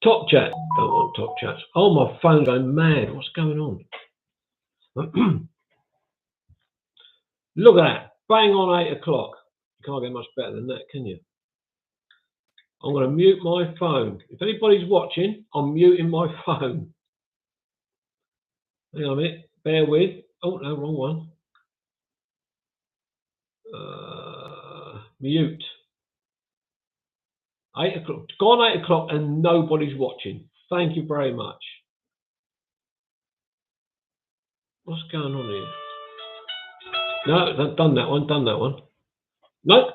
Top chat. Don't want top chats. Oh, my phone's going mad. What's going on? Look at that. Bang on 8 o'clock. You can't get much better than that, can you? I'm going to mute my phone. If anybody's watching, I'm muting my phone. Hang on a minute. Bear with. Oh, no, wrong one. Mute. 8 o'clock. It's gone 8 o'clock and nobody's watching. Thank you very much. What's going on here? No, I've done that one. No.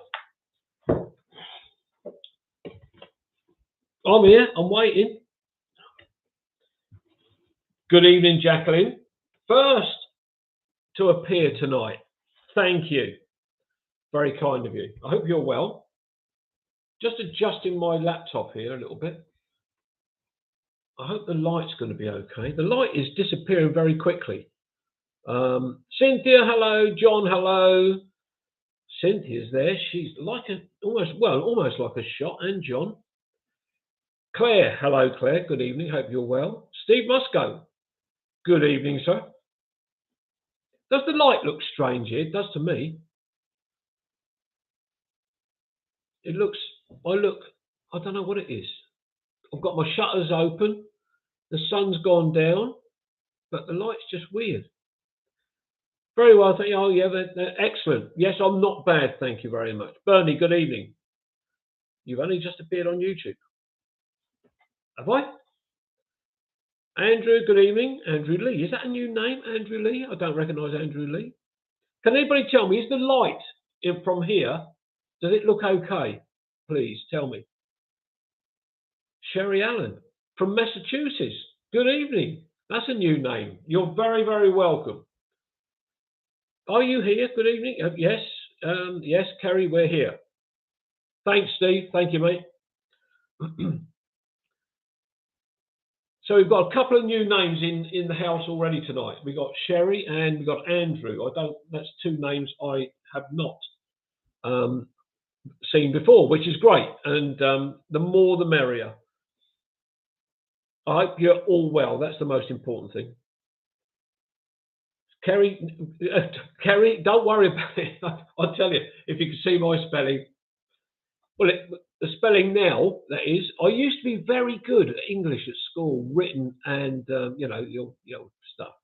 I'm here. I'm waiting. Good evening, Jacqueline. First to appear tonight. Thank you. Very kind of you. I hope you're well. Just adjusting my laptop here a little bit. I hope the light's going to be okay. The light is disappearing very quickly. Cynthia, hello. John, hello. Cynthia's there. She's like almost like a shot. And John. Claire, hello, Claire. Good evening. Hope you're well. Steve Musco. Good evening, sir. Does the light look strange here? It does to me. It looks, I don't know what it is. I've got my shutters open. The sun's gone down, but the light's just weird. Very well, thank you. Oh, yeah, they're excellent. Yes, I'm not bad, thank you very much. Bernie, good evening. You've only just appeared on YouTube. Have I? Andrew, good evening. Andrew Lee. Is that a new name, Andrew Lee? I don't recognise Andrew Lee. Can anybody tell me, is the light from here, does it look okay? Please tell me. Sherry Allen from Massachusetts. Good evening. That's a new name. You're very, very welcome. Are you here? Good evening. Yes. Yes, Kerry, we're here. Thanks, Steve. Thank you, mate. So we've got a couple of new names in the house already tonight. We've got Sherry and we've got Andrew. That's two names I have not seen before, which is great. And the more the merrier. I hope you're all well. That's the most important thing. Kerry, don't worry about it. I'll tell you, if you can see my spelling. Well, the spelling now, that is, I used to be very good at English at school, written and, your stuff.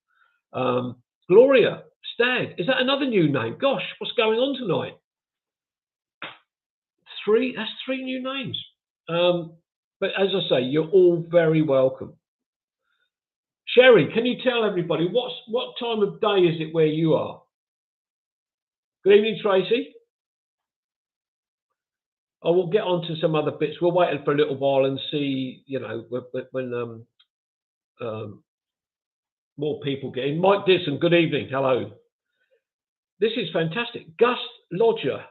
Gloria Stagg, is that another new name? Gosh, what's going on tonight? That's three new names. But as I say, you're all very welcome. Sherry, can you tell everybody what time of day is it where you are? Good evening, Tracy. I will get on to some other bits. We'll wait for a little while and see, when more people get in. Mike Disson, good evening. Hello. This is fantastic. Gus Lodger.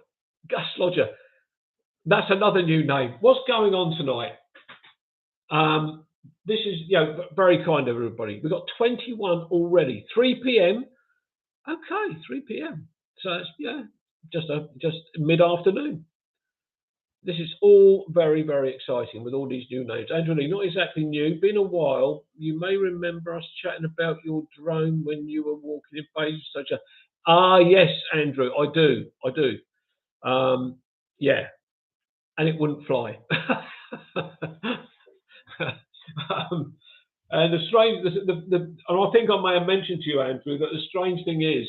That's another new name. What's going on tonight? This is, very kind of everybody. We've got 21 already. 3 p.m. Okay, 3 p.m. So it's, just mid-afternoon. This is all very, very exciting with all these new names. Andrew Lee, not exactly new. Been a while. You may remember us chatting about your drone when you were walking in pages such a. Yes, Andrew, I do. Yeah, and it wouldn't fly. And the strange, and I think I may have mentioned to you, Andrew, that the strange thing is,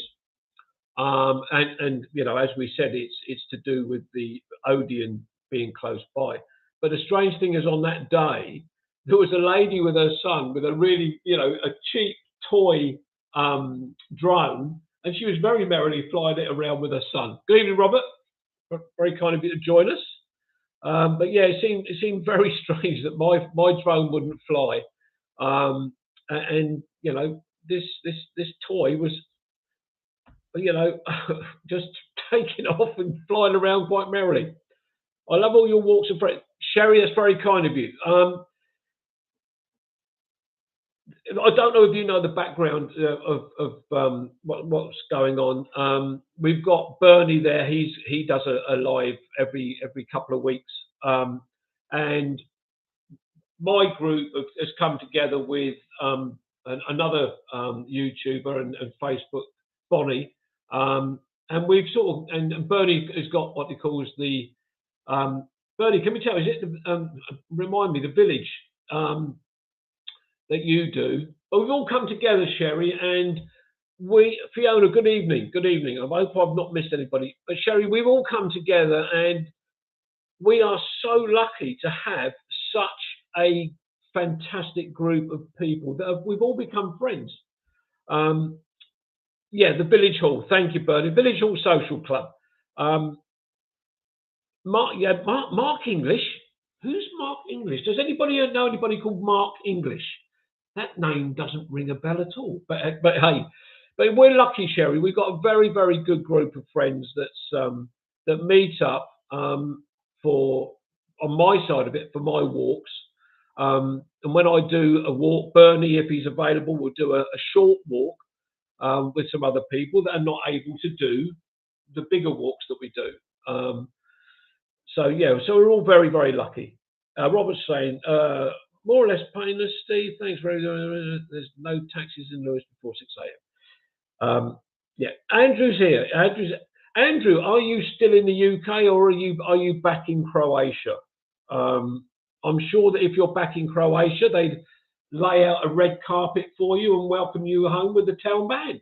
as we said, it's to do with the Odeon being close by. But the strange thing is, on that day, there was a lady with her son with a really, a cheap toy drone, and she was very merrily flying it around with her son. Good evening, Robert. Very kind of you to join us. But yeah, it seemed very strange that my drone wouldn't fly, this toy was, just taking off and flying around quite merrily. I love all your walks of friends. Sherry, that's very kind of you. I don't know if you know the background of what's going on. We've got Bernie there. He does a live every couple of weeks, and my group has come together with another YouTuber and Facebook, Bonnie, and we've sort of and Bernie has got what he calls the Bernie. Can we tell? Is it remind me the village that you do? But we've all come together, Sherry, and Fiona. Good evening. Good evening. I hope I've not missed anybody. But Sherry, we've all come together, and we are so lucky to have such a fantastic group of people that we've all become friends. Yeah, the Village Hall. Thank you, Bernie. Village Hall Social Club. Mark English. Who's Mark English? Does anybody know anybody called Mark English? That name doesn't ring a bell at all. But hey, but we're lucky, Sherry. We've got a very, very good group of friends that meet up for on my side of it for my walks. And when I do a walk, Bernie, if he's available, will do a short walk with some other people that are not able to do the bigger walks that we do. So yeah, so we're all very, very lucky. Robert's saying, more or less painless, Steve. Thanks very much. There's no taxis in Lewis before 6 a.m. Yeah, Andrew's here. Andrew, are you still in the UK or are you back in Croatia? I'm sure that if you're back in Croatia, they'd lay out a red carpet for you and welcome you home with the town band.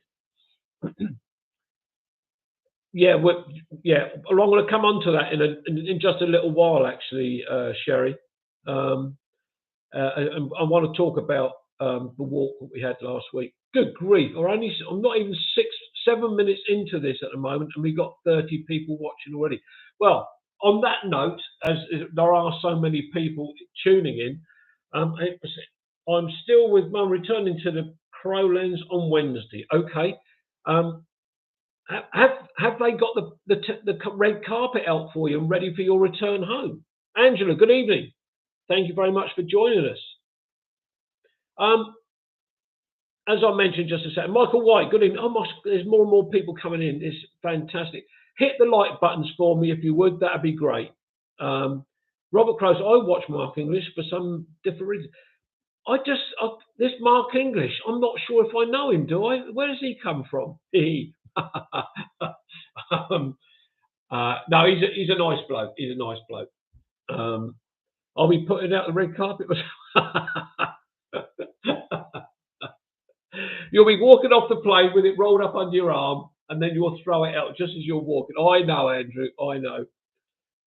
Yeah, I'm going to come on to that in just a little while, actually, Sherry. And I want to talk about the walk that we had last week. Good grief! I'm not even 7 minutes into this at the moment, and we've got 30 people watching already. Well, on that note, as there are so many people tuning in, I'm still with Mum, returning to the Crowlands on Wednesday. Okay. Have they got the red carpet out for you and ready for your return home? Angela, good evening. Thank you very much for joining us. As I mentioned just a second, Michael White, good evening. Oh, there's more and more people coming in. It's fantastic. Hit the like buttons for me if you would. That'd be great. Robert Close, I watch Mark English for some different reason. This Mark English, I'm not sure if I know him, do I? Where does he come from? No, he's a nice bloke. He's a nice bloke. Are we putting out the red carpet? You'll be walking off the plane with it rolled up under your arm, and then you'll throw it out just as you're walking. I know, Andrew. I know.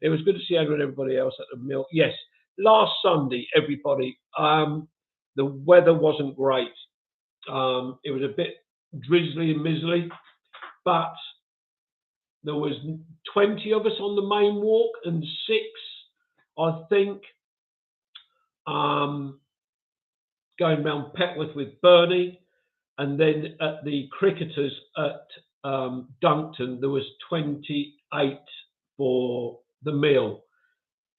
It was good to see Andrew and everybody else at the mill. Yes, last Sunday, everybody. The weather wasn't great. It was a bit drizzly and mizzly, but there was 20 of us on the main walk and 6, I think, going round Petworth with Bernie. And then at the cricketers at Dunkton, there was 28 for the meal.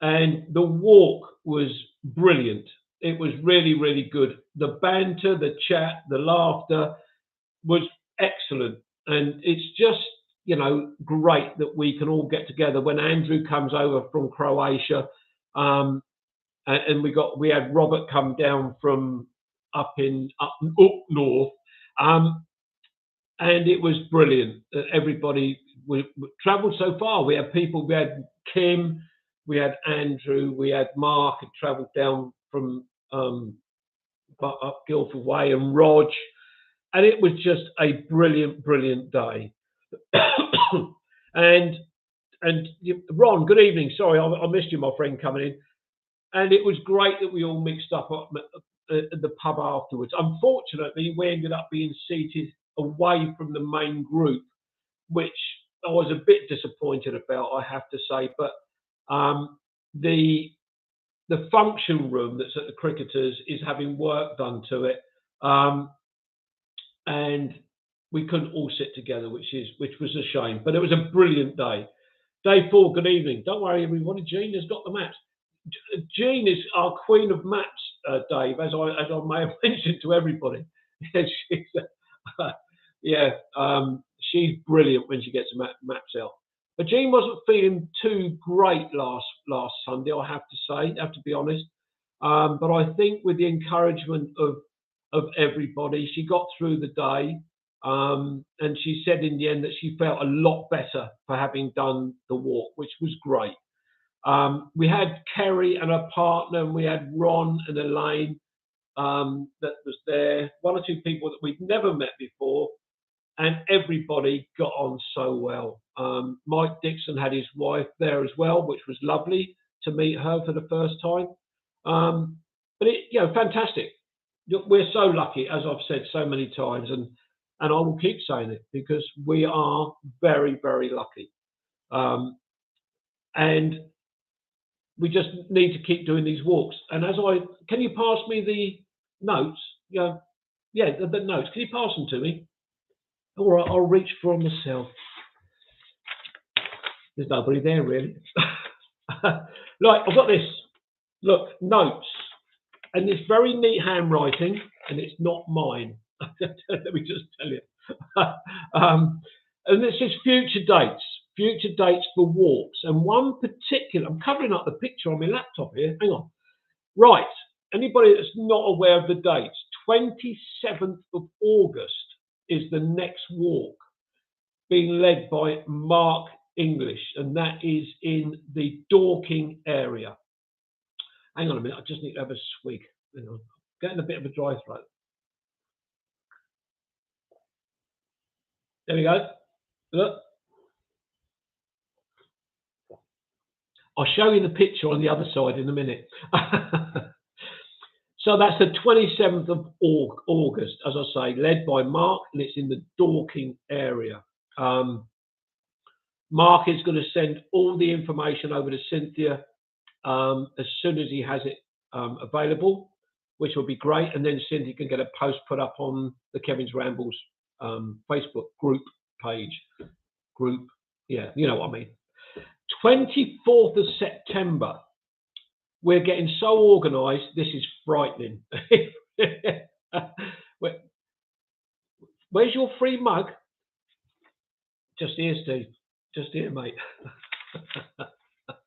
And the walk was brilliant. It was really, really good. The banter, the chat, the laughter was excellent. And it's just, great that we can all get together when Andrew comes over from Croatia. And we had Robert come down from up north. And it was brilliant. Everybody we travelled so far. We had Kim, we had Andrew, we had Mark had travelled down from up Guildford Way, and Rog, and it was just a brilliant, brilliant day. and Ron, good evening. Sorry, I missed you, my friend, coming in. And it was great that we all mixed up at the pub afterwards. Unfortunately, we ended up being seated away from the main group, which I was a bit disappointed about, I have to say. But the function room that's at the cricketers is having work done to it, and we couldn't all sit together, which was a shame. But it was a brilliant day. Day 4, good evening. Don't worry, everybody. Jean has got the maps. Jean is our queen of maps, Dave, as I may have mentioned to everybody. She's brilliant when she gets maps out. But Jean wasn't feeling too great last Sunday, I have to say, be honest. But I think with the encouragement of everybody, she got through the day. And she said in the end that she felt a lot better for having done the walk, which was great. We had Kerry and her partner, and we had Ron and Elaine that was there. One or two people that we'd never met before, and everybody got on so well. Mike Dixon had his wife there as well, which was lovely to meet her for the first time. But fantastic. We're so lucky, as I've said so many times, and I will keep saying it because we are very, very lucky. And we just need to keep doing these walks. And can you pass me the notes? The notes. Can you pass them to me? All right, I'll reach for them myself. There's nobody there really. Like, I've got this. Look, notes, and it's very neat handwriting, and it's not mine. Let me just tell you. And this is future dates for walks. And one particular, I'm covering up the picture on my laptop here. Hang on. Right. Anybody that's not aware of the dates, 27th of August is the next walk, being led by Mark English, and that is in the Dorking area. Hang on a minute, I just need to have a swig. Hang on. Getting a bit of a dry throat. There we go. Look. I'll show you the picture on the other side in a minute. So that's the 27th of August, as I say, led by Mark, and it's in the Dorking area. Mark is going to send all the information over to Cynthia as soon as he has it available, which will be great. And then Cynthia can get a post put up on the Kevin's Rambles Facebook group page. Yeah, you know what I mean. 24th of September. We're getting so organised, this is frightening. Where's your free mug? Just here, Steve. Just here, mate.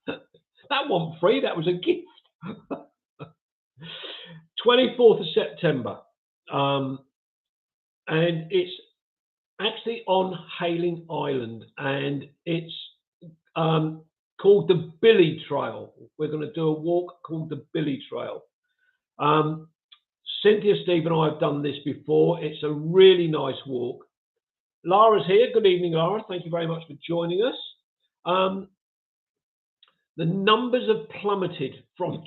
That wasn't free, that was a gift. 24th of September. And it's actually on Hayling Island, and it's called the Billy Trail. We're going to do a walk called the Billy Trail. Cynthia, Steve, and I have done this before. It's a really nice walk. Lara's here. Good evening, Lara. Thank you very much for joining us. The numbers have plummeted from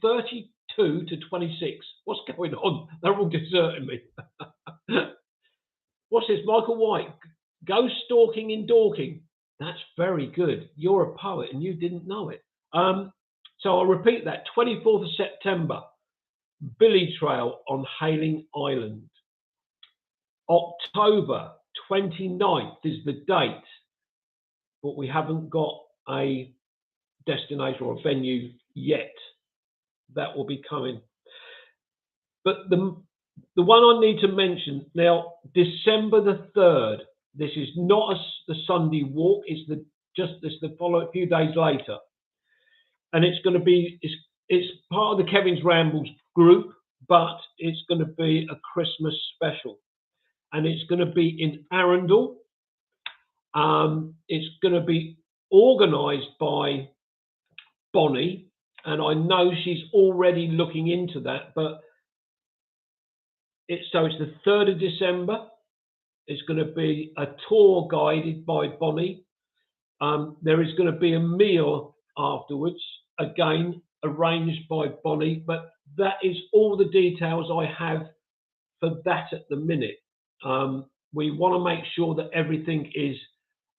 32 to 26. What's going on? They're all deserting me. What's this? Michael White. Ghost stalking in Dorking. That's very good. You're a poet and you didn't know it. So I'll repeat that. 24th of September, Billy Trail on Hayling Island. October 29th is the date, but we haven't got a destination or a venue yet. That will be coming. But the one I need to mention now, December the 3rd. This is not the Sunday walk. It's the following few days later, and it's going to be it's part of the Kevin's Rambles group, but it's going to be a Christmas special, and it's going to be in Arundel. It's going to be organised by Bonnie, and I know she's already looking into that. But it's the 3rd of December. It's going to be a tour guided by Bonnie. There is going to be a meal afterwards, again arranged by Bonnie. But that is all the details I have for that at the minute. We want to make sure that everything is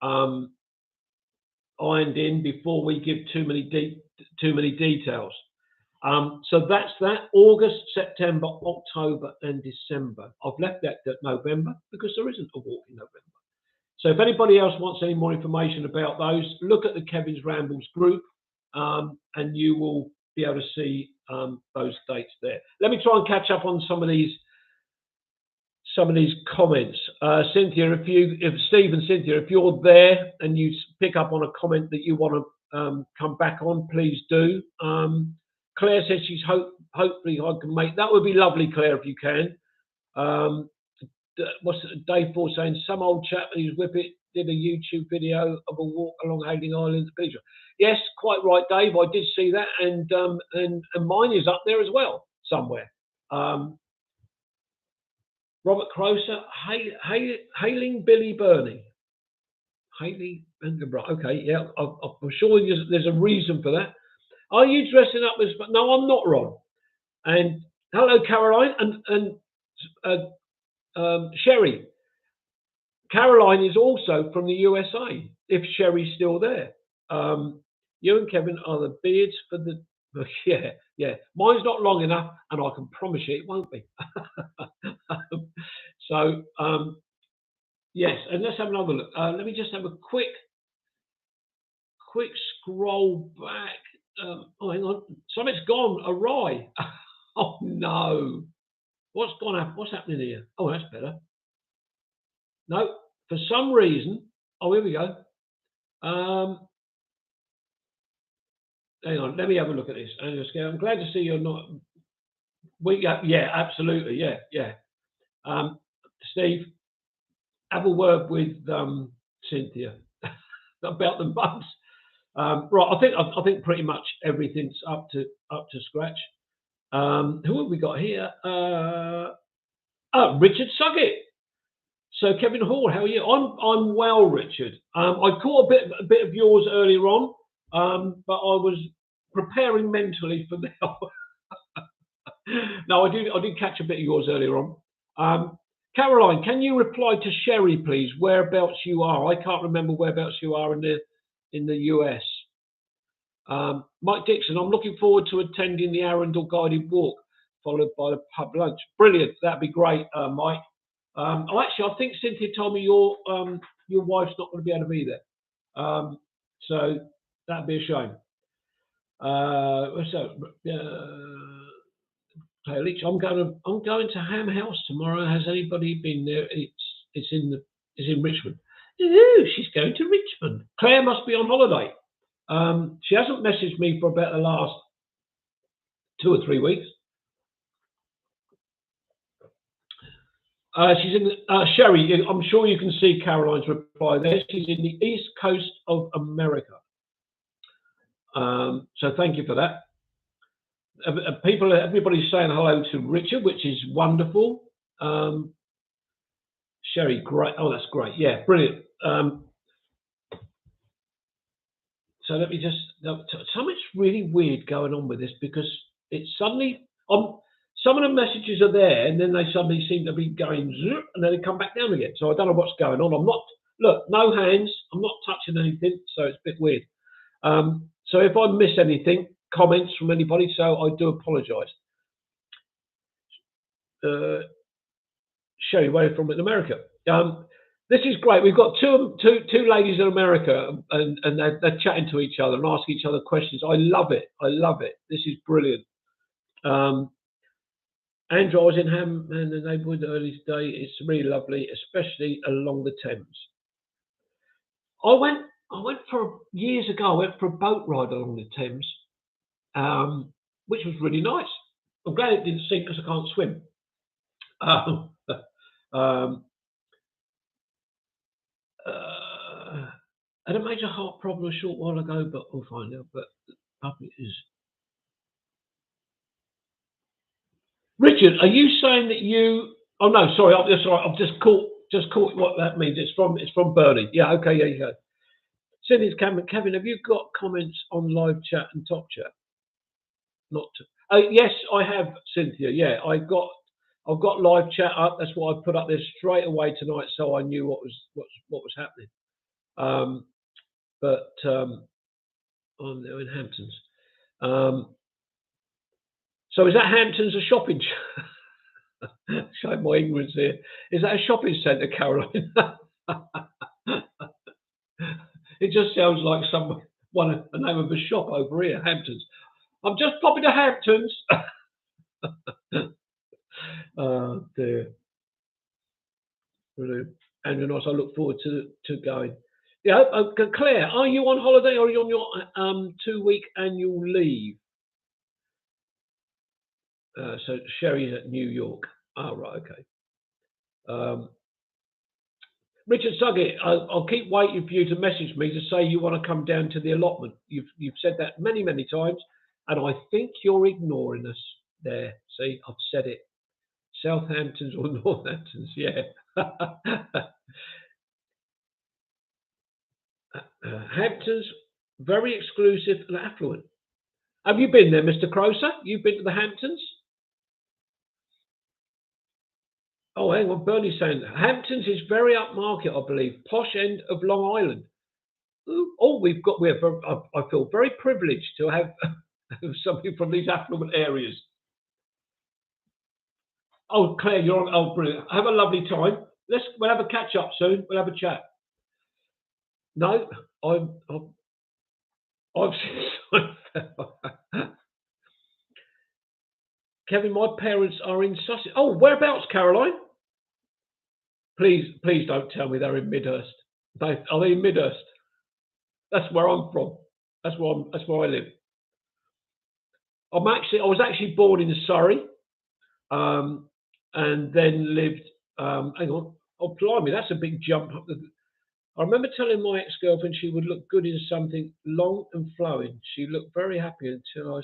ironed in before we give too many details. So that's that. August, September, October, and December. I've left that November because there isn't a walk in November. So if anybody else wants any more information about those, look at the Kevin's Rambles group, and you will be able to see those dates there. Let me try and catch up on some of these comments. Cynthia, if Steve and Cynthia, if you're there and you pick up on a comment that you want to come back on, please do. Claire says she's hopefully I can make that. Would be lovely, Claire, if you can. What's Dave Ford saying? Some old chap who's Whippet did a YouTube video of a walk along Hayling Island beach. Yes, quite right, Dave. I did see that, and mine is up there as well somewhere. Robert Croser, Hailing Billy Burney. Hayley Bengerbrough. Okay, yeah, I'm sure there's a reason for that. Are you dressing up as? No, I'm not, Ron. And hello, Caroline and Sherry. Caroline is also from the USA. If Sherry's still there, you and Kevin are the beards for the. Yeah. Mine's not long enough, and I can promise you it won't be. So yes, and let's have another look. Let me just have a quick scroll back. Oh, hang on, something's gone awry. Oh no, what's gone up? What's happening here? Oh, that's better. No, for some reason. Oh, here we go. Hang on, let me have a look at this. I'm glad to see you're not. Yeah, absolutely, yeah. Steve, have a word with Cynthia about the bugs. Right, I think pretty much everything's up to scratch. Who have we got here? Richard Suggett. So Kevin Hall, how are you? I'm well, Richard. I caught a bit of yours earlier on, but I was preparing mentally for now. No, I did catch a bit of yours earlier on. Caroline, can you reply to Sherry, please? Whereabouts you are? I can't remember whereabouts you are in the US. Mike Dixon, I'm looking forward to attending the Arundel guided walk, followed by the pub lunch. Brilliant, that'd be great, Mike. Actually, I think Cynthia told me your wife's not going to be able to be there, so that'd be a shame. What's that? I'm going to Ham House tomorrow. Has anybody been there? It's in Richmond. Ooh, she's going to Richmond. Claire must be on holiday. She hasn't messaged me for about the last 2 or 3 weeks. She's in Sherry. I'm sure you can see Caroline's reply there. She's in the east coast of America. So thank you for that. Everybody's saying hello to Richard, which is wonderful. Sherry, great. Oh, that's great. Yeah, brilliant. So let me just. Something's really weird going on with this because it's suddenly. Some of the messages are there, and then they suddenly seem to be going, and then they come back down again. So I don't know what's going on. I'm not. Look, no hands. I'm not touching anything, so it's a bit weird. So if I miss anything, comments from anybody, so I do apologise. Sherry, where are you from in America? This is great. We've got two ladies in America, and they're chatting to each other and asking each other questions. I love it. This is brilliant. Andrew, I was in Ham and the neighbourhood early today. It's really lovely, especially along the Thames. I went for years ago. I went for a boat ride along the Thames, which was really nice. I'm glad it didn't sink because I can't swim. Had a major heart problem a short while ago, but we'll find out. But the public is. Richard, are you saying that you? Oh no, sorry. I've just caught what that means. It's from Bernie. Yeah. Okay. Yeah. You go. Cindy's Kevin, have you got comments on live chat and top chat? Not. Yes, I have, Cynthia. Yeah, I've got live chat up. That's what I put up there straight away tonight, so I knew what was happening. But I'm there in Hamptons. So is that Hamptons a shopping? Showing my ignorance here. Is that a shopping centre, Caroline? It just sounds like a name of a shop over here, Hamptons. I'm just popping to Hamptons. Oh dear. Brilliant. Andrew Nice, I look forward to going. Yeah, Claire, are you on holiday or are you on your 2-week annual leave? So Sherry's at New York. Oh, right, okay. Um, Richard Suggett, I'll keep waiting for you to message me to say you want to come down to the allotment. You've said that many times, and I think you're ignoring us there. See, I've said it. Southamptons or Northamptons, yeah. Hamptons, very exclusive and affluent. Have you been there, Mr. Croser? You've been to the Hamptons? Oh, hang on, Bernie's saying Hamptons is very upmarket, I believe, posh end of Long Island. Ooh, oh, I feel very privileged to have something from these affluent areas. Oh, Claire, you're on. Oh, brilliant. Have a lovely time. We'll have a catch up soon. We'll have a chat. No, I've Kevin, my parents are in Sussex. Oh, whereabouts, Caroline? Please don't tell me they're in Midhurst. Are they in Midhurst? That's where I'm from. That's where I live. I was actually born in Surrey, and then lived. Hang on. Oh, blimey, that's a big jump. I remember telling my ex-girlfriend she would look good in something long and flowing. She looked very happy until I.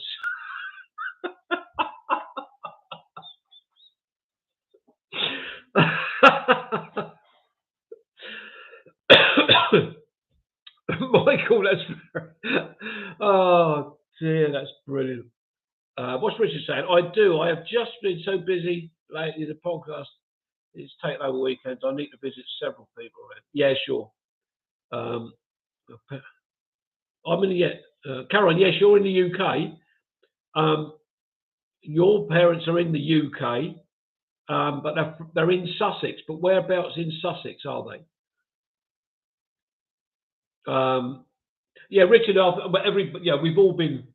Michael, oh dear, that's brilliant. What's Richard saying? I do. I have just been so busy lately. The podcast is taken over weekends. I need to visit several people around. Yeah, sure. Um, I'm in Caroline. Yes, you're in the UK. Your parents are in the UK, but they're in Sussex. But whereabouts in Sussex are they? Yeah, Richard. We've all been.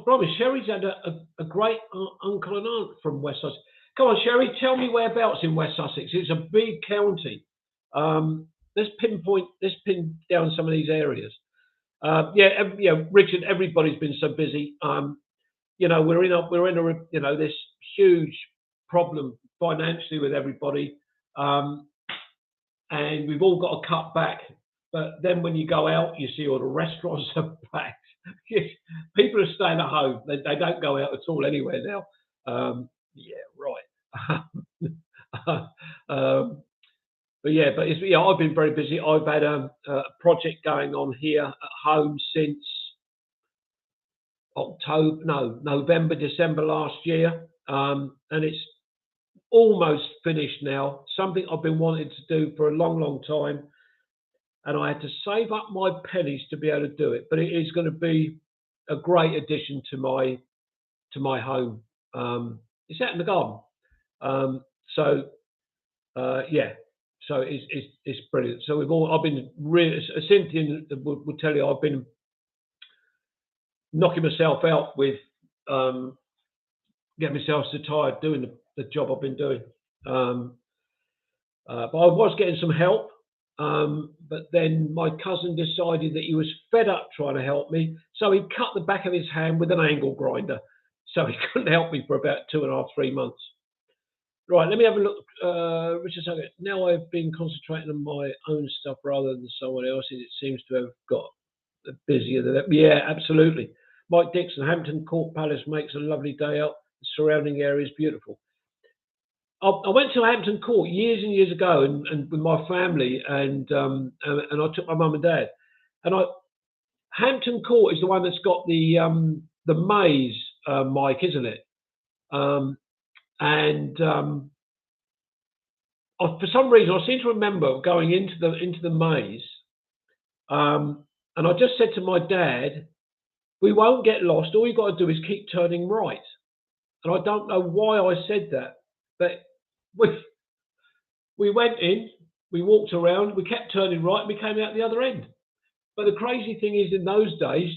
Probably Sherry's had a great uncle and aunt from West Sussex. Come on, Sherry, tell me whereabouts in West Sussex. It's a big county. Let's pin down some of these areas. Richard, everybody's been so busy. We're in this huge problem financially with everybody, and we've all got to cut back. But then when you go out, you see all the restaurants are packed. People are staying at home. They don't go out at all anywhere now. Right. I've been very busy. I've had a project going on here at home since November, December last year, and it's almost finished now. Something I've been wanting to do for a long time, and I had to save up my pennies to be able to do it. But it is going to be a great addition to my home. It's out in the garden, so it's brilliant. So I've been really, Cynthia will tell you, I've been knocking myself out with getting myself so tired doing the job I've been doing. But I was getting some help. But then my cousin decided that he was fed up trying to help me, so he cut the back of his hand with an angle grinder. So he couldn't help me for about 2.5, 3 months. Right, let me have a look. Richard Suggett. Now I've been concentrating on my own stuff rather than someone else's. It seems to have got busier than that. Yeah, absolutely. Mike Dixon, Hampton Court Palace makes a lovely day out. The surrounding area is beautiful. I went to Hampton Court years and years ago, and with my family, and I took my mum and dad. And Hampton Court is the one that's got the maze, Mike, isn't it? For some reason, I seem to remember going into the maze, and I just said to my dad, "We won't get lost. All you've got to do is keep turning right." And I don't know why I said that, but we went in, we walked around, we kept turning right, and we came out the other end. But the crazy thing is, in those days,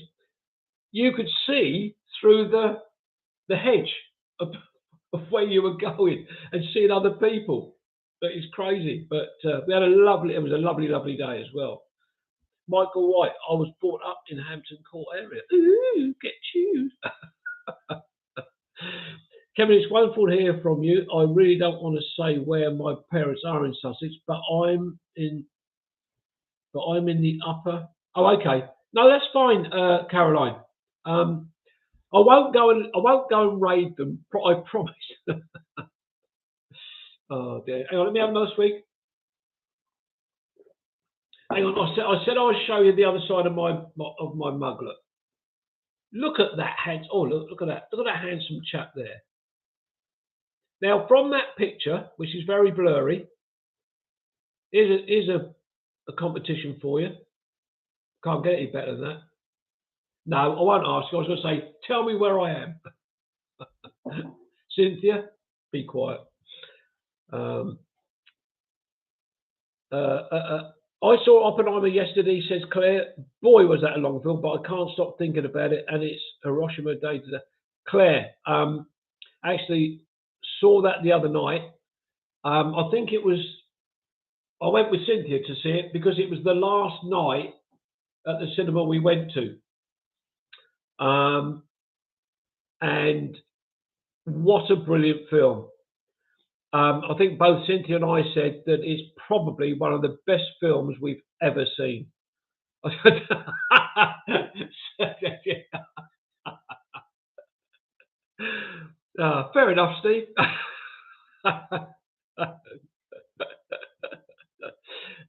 you could see through the hedge of where you were going and seeing other people. But it's crazy. But it was a lovely day as well. Michael White, I was brought up in Hampton Court area. Ooh, get you. Kevin, it's wonderful to hear from you. I really don't want to say where my parents are in Sussex, but I'm in the upper. Oh, okay. No, that's fine, Caroline. Um, I won't go and raid them. I promise. Oh dear. Hang on, let me have another swig. Hang on. I said I would show you the other side of my mug. Look at that hands. Oh, look at that. Look at that handsome chap there. Now, from that picture, which is very blurry, here's a competition for you. Can't get any better than that. No, I won't ask you. I was going to say, tell me where I am. Cynthia, be quiet. Um, I saw Oppenheimer yesterday, says Claire. Boy, was that a long film, but I can't stop thinking about it. And it's Hiroshima Day today. Claire, actually saw that the other night. I think it was, I went with Cynthia to see it because it was the last night at the cinema we went to. And what a brilliant film. I think both Cynthia and I said that it's probably one of the best films we've ever seen. Fair enough, Steve.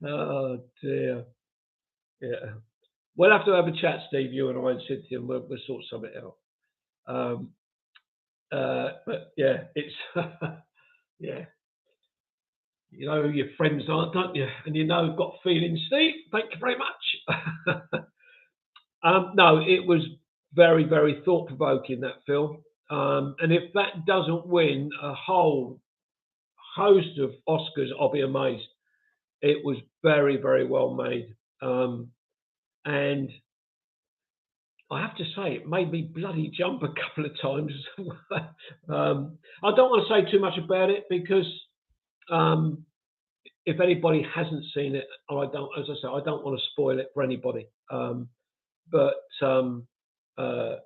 Oh dear. Yeah. We'll have to have a chat, Steve, you and I and Cynthia, and we'll sort something out. But yeah, it's yeah. You know who your friends are, don't you? And you know, got feelings, Steve. Thank you very much. No, it was very, very thought provoking, that film. And if that doesn't win a whole host of Oscars, I'll be amazed. It was very, very well made. And I have to say, it made me bloody jump a couple of times. I don't want to say too much about it because if anybody hasn't seen it, I don't, as I say, I don't want to spoil it for anybody. But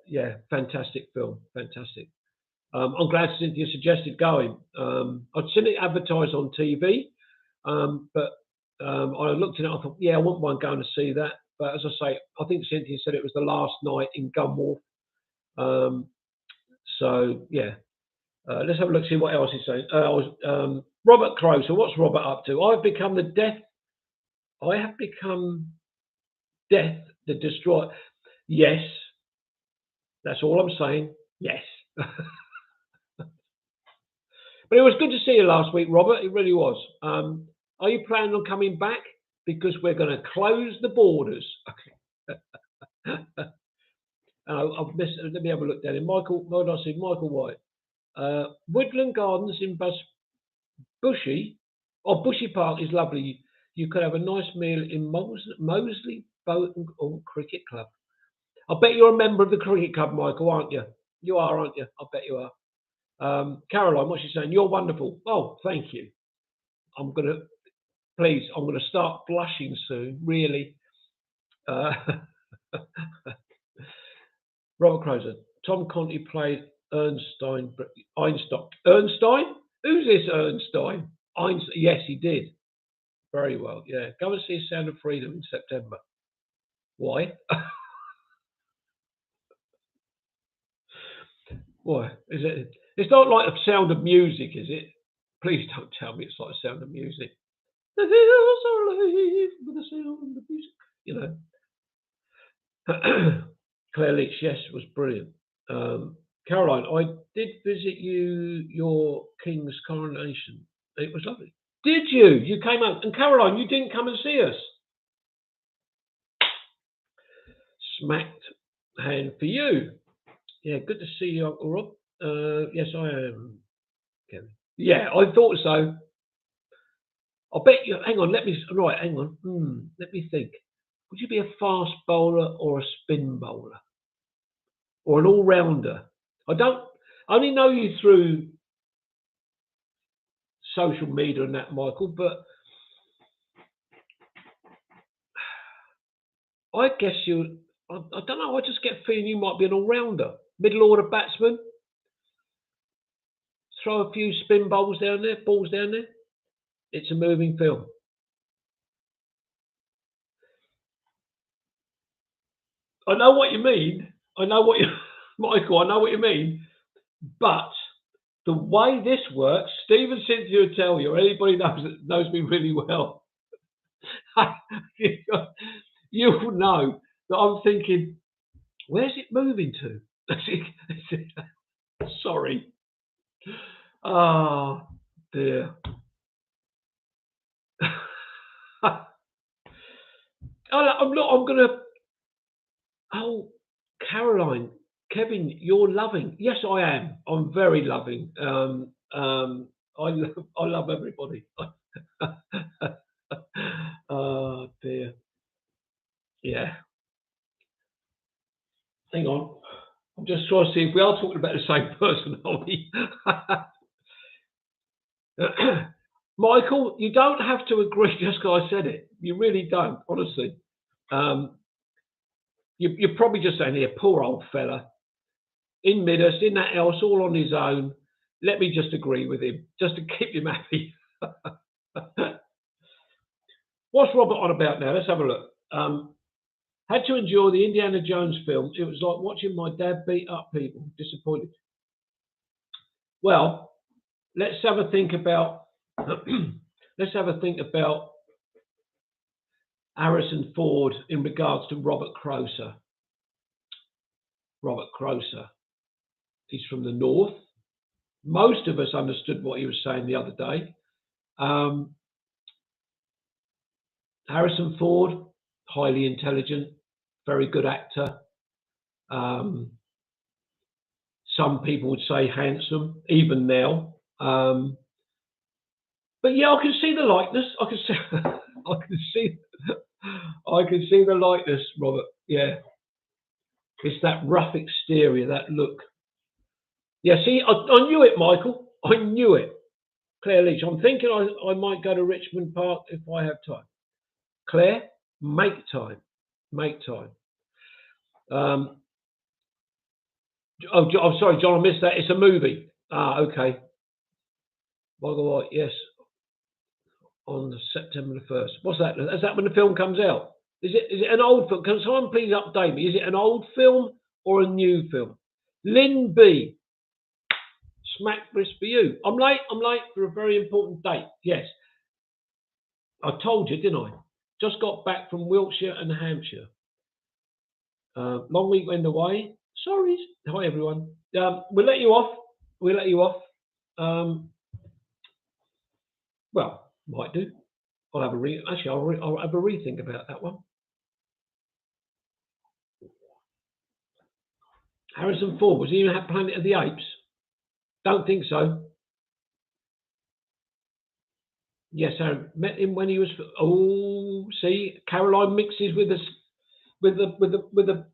yeah, fantastic film, fantastic. I'm glad Cynthia suggested going. I'd seen it advertised on TV, but I looked at it. I thought, yeah, I wouldn't mind going to see that. But as I say, I think Cynthia said it was the last night in Gunwharf. So yeah, let's have a look, see what else he's saying. Robert Crowe. So what's Robert up to? I have become death the destroyer. Yes, that's all I'm saying. Yes. But it was good to see you last week, Robert. It really was. Are you planning on coming back? Because we're going to close the borders. I've missed. Let me have a look down. Michael, what did I see? Michael White. Woodland Gardens in Bushy. Oh, Bushy Park is lovely. You could have a nice meal in Moseley Boat and Cricket Club. I bet you're a member of the cricket club, Michael, aren't you? You are, aren't you? I bet you are. Caroline, what's she saying? You're wonderful. Oh, thank you. I'm gonna start blushing soon. Really. Robert Crozer. Tom Conti played Einstein. Ernstein? Who's this Ernstein? Einstein. Yes, he did. Very well. Yeah. Go and see Sound of Freedom in September. Why? Why? Is it? It's not like the Sound of Music, is it? Please don't tell me it's like the Sound of Music. The hills are alive with the sound of music. You know. Claire Leach, yes, was brilliant. Caroline, I did visit your king's coronation. It was lovely. Did you? You came out, and Caroline, you didn't come and see us. Smacked hand for you. Yeah, good to see you, Uncle Rob. Yes, I am, Kevin. Yeah, I thought so. I bet you. Hang on, hang on. Let me think. Would you be a fast bowler or a spin bowler? Or an all-rounder? I only know you through social media and that, Michael, but I guess I don't know, I just get a feeling you might be an all-rounder. Middle order batsman? throw a few spin balls down there, balls down there. It's a moving film. I know what you mean. I know what you, Michael. I know what you mean. But the way this works, Steve and Cynthia will tell you, or anybody knows me really well, you'll know that I'm thinking, where's it moving to? Sorry. Oh dear. I'm gonna. Oh, Caroline, Kevin, you're loving. Yes, I am. I'm very loving. I love everybody. Oh dear. Yeah. Hang on. I'm just trying to see if we are talking about the same person, are we? Michael, you don't have to agree just because I said it. You really don't, honestly. You're probably just saying, here, poor old fella, in Midhurst, in that house, all on his own. Let me just agree with him, just to keep him happy. What's Robert on about now? Let's have a look. Had to endure the Indiana Jones film. It was like watching my dad beat up people. Disappointed. Well, let's have a think about. Let's have a think about Harrison Ford in regards to Robert Croser. Robert Croser. He's from the north. Most of us understood what he was saying the other day. Harrison Ford, highly intelligent, very good actor. Some people would say handsome, even now. But yeah, I can see the likeness. I can see the likeness, Robert. Yeah, it's that rough exterior, that look. Yeah, see, I knew it, Michael. I knew it. Claire Leach. I'm thinking I might go to Richmond Park if I have time. Claire, make time. Make time. I'm sorry, John, I missed that. It's a movie. Okay. Michael White, yes. On September the 1st. What's that? Is that when the film comes out? Is it an old film? Can someone please update me? Is it an old film or a new film? Lynn B. Smack this for you. I'm late for a very important date. Yes. I told you, didn't I? Just got back from Wiltshire and Hampshire. Long weekend away. Sorry. Hi, everyone. We'll let you off. Well, might do. I'll have a I'll have a rethink about that one. Harrison Ford, was he even at Planet of the Apes? Don't think so. Yes, I met him when he was. Oh, see, Caroline mixes with us, with the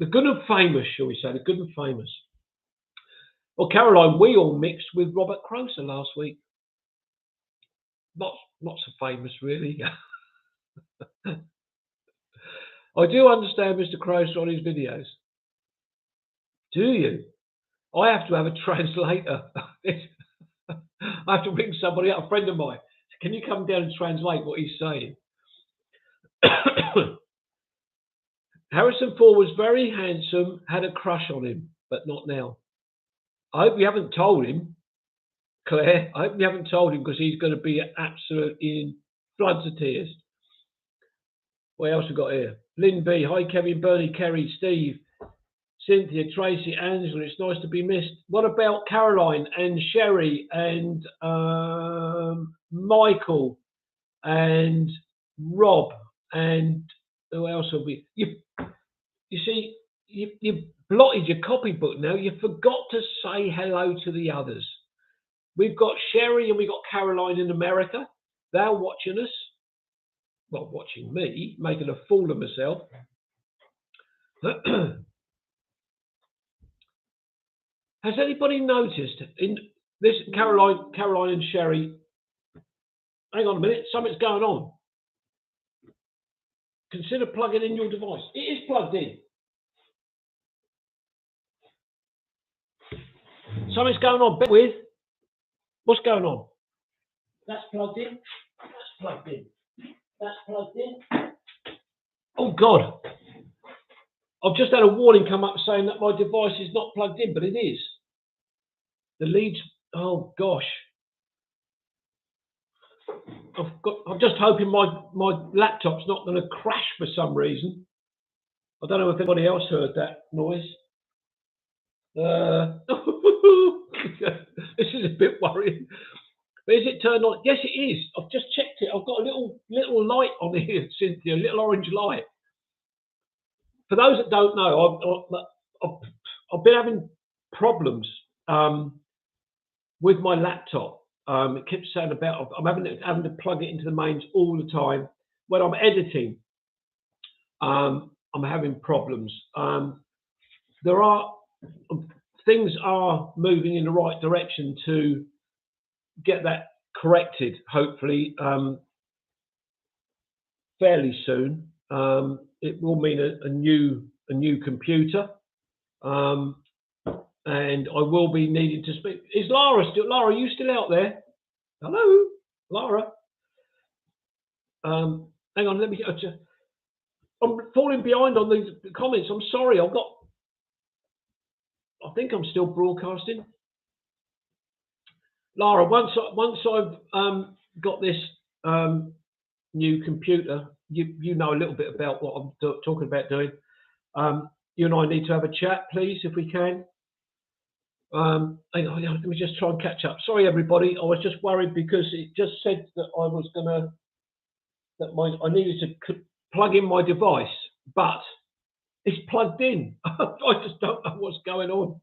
good and famous, shall we say, the good and famous. Well, Caroline, we all mixed with Robert Croser last week. Not so famous, really. I do understand Mr. Croser on his videos. Do you? I have to have a translator. I have to ring somebody up, a friend of mine. Can you come down and translate what he's saying? Harrison Ford was very handsome, had a crush on him, but not now. I hope you haven't told him, Claire. I hope you haven't told him because he's going to be absolutely in floods of tears. What else we got here? Lynn B. Hi, Kevin, Bernie, Kerry, Steve, Cynthia, Tracy, Angela. It's nice to be missed. What about Caroline and Sherry and Michael and Rob and who else will be? You see, you blotted your copybook now. You forgot to say hello to the others. We've got Sherry and we've got Caroline in America. They're watching us. Well, watching me, making a fool of myself. Has anybody noticed in this Caroline and Sherry? Hang on a minute, something's going on. Consider plugging in your device. It is plugged in. Something's going on. Bear with. What's going on? That's plugged in. That's plugged in. That's plugged in. Oh God! I've just had a warning come up saying that my device is not plugged in, but it is. The leads. Oh gosh! I'm just hoping my laptop's not going to crash for some reason. I don't know if anybody else heard that noise. This is a bit worrying. But is it turned on? Yes, it is. I've just checked it. I've got a little light on here, Cynthia, a little orange light. For those that don't know, I've been having problems with my laptop. It keeps saying about I'm having to plug it into the mains all the time. When I'm editing, I'm having problems. There are things are moving in the right direction to get that corrected, hopefully fairly soon. It will mean a new computer, and I will be needing to speak. Is Lara still? Lara, are you still out there? Hello, Lara. Hang on, let me. I'm falling behind on these comments. I'm sorry. I think I'm still broadcasting. Lara, once I've got this new computer, you know a little bit about what I'm talking about doing. You and I need to have a chat, please, if we can. Hang on, let me just try and catch up. Sorry, everybody. I was just worried because it just said that I needed to plug in my device, but it's plugged in. I just don't know what's going on.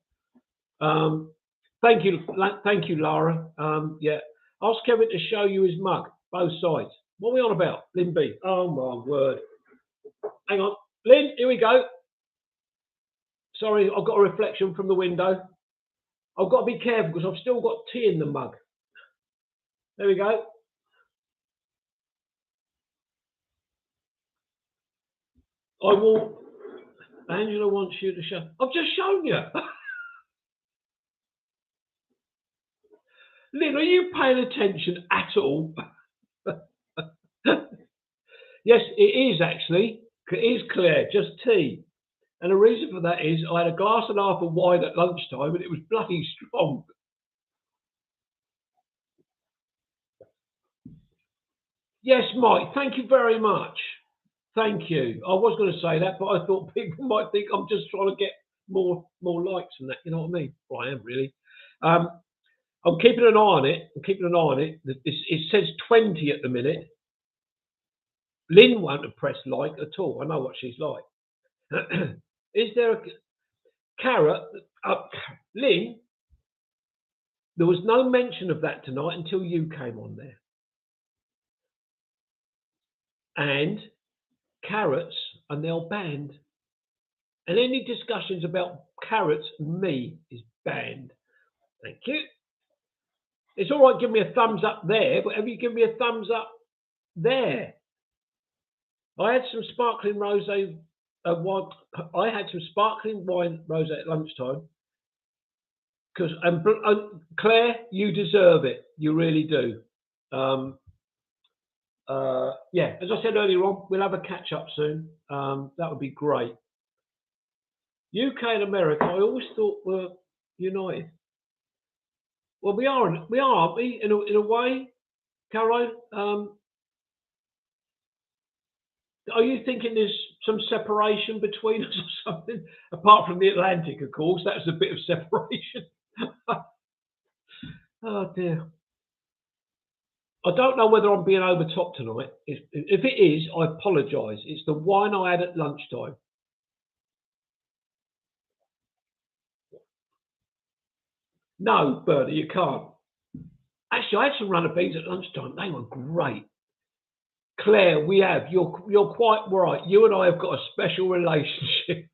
Thank you, Lara. Yeah, ask Kevin to show you his mug, both sides. What are we on about, Lynn B? Oh my word! Hang on, Lynn. Here we go. Sorry, I've got a reflection from the window. I've got to be careful because I've still got tea in the mug. There we go. I will. Angela wants you to show. I've just shown you. Lynn, are you paying attention at all? Yes, it is actually. It is clear, just tea. And the reason for that is I had a glass and a half of wine at lunchtime and it was bloody strong. Yes, Mike, thank you very much. Thank you. I was going to say that, but I thought people might think I'm just trying to get more likes than that. You know what I mean? Well, I am really. I'm keeping an eye on it. It says 20 at the minute. Lynn won't have pressed like at all. I know what she's like. Is there a carrot? Lynn, there was no mention of that tonight until you came on there. And carrots are now banned. And any discussions about carrots and me is banned. Thank you. It's all right, give me a thumbs up there, but have you given me a thumbs up there? I had some sparkling rosé wine. I had some sparkling wine rosé at lunchtime. Because Claire, you deserve it. You really do. Yeah, as I said earlier on, we'll have a catch up soon. That would be great. UK and America, I always thought were united. Well, we are, aren't we? In a way, Caroline. Are you thinking there's some separation between us or something? Apart from the Atlantic, of course, that's a bit of separation. Oh dear. I don't know whether I'm being over top tonight. If it is, I apologise. It's the wine I had at lunchtime. No, Bertie, you can't. Actually, I had some runner beans at lunchtime. They were great. Claire, we have. You're quite right. You and I have got a special relationship.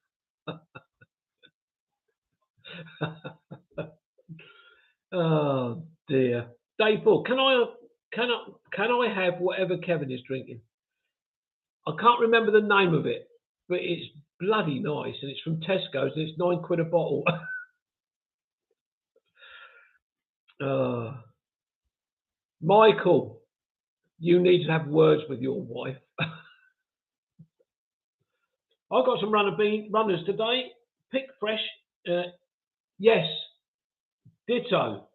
Oh dear. Dave Paul, can I have whatever Kevin is drinking? I can't remember the name of it, but it's bloody nice and it's from Tesco's and it's £9 a bottle. Michael, you need to have words with your wife. I've got some runners today. Pick fresh. Yes, ditto.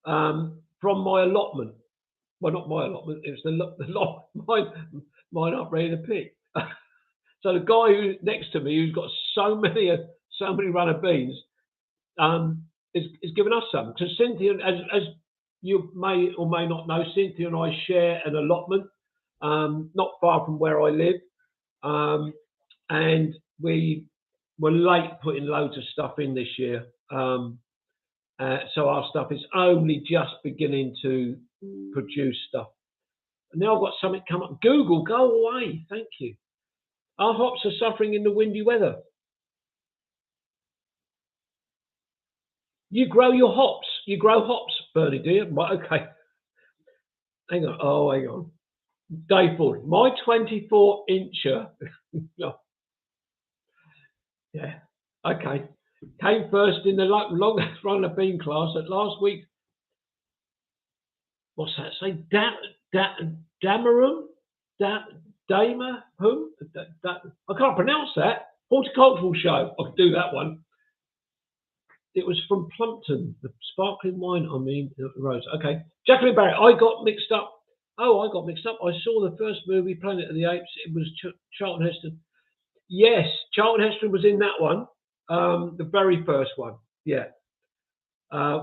From my allotment. Well, not my allotment. It was the lot. Mine aren't ready to pick. So the guy who next to me, who's got so many runner beans, is giving us some. Because Cynthia, as you may or may not know, Cynthia and I share an allotment not far from where I live, and we were late putting loads of stuff in this year. So our stuff is only just beginning to produce stuff. And now I've got something come up. Google, go away. Thank you. Our hops are suffering in the windy weather. You grow your hops. You grow hops, Bernie, do you? Right, okay. Hang on. Oh, hang on. Dave Ford, my 24-incher. Yeah. Okay. Came first in the longest runner bean class at last week. What's that say? Damarum? Damahum? I can't pronounce that. Horticultural show. I could do that one. It was from Plumpton, the sparkling wine, Rose. Okay. Jacqueline Barrett, I got mixed up. Oh, I got mixed up. I saw the first movie, Planet of the Apes. It was Charlton Heston. Yes, Charlton Heston was in that one. The very first one. Yeah.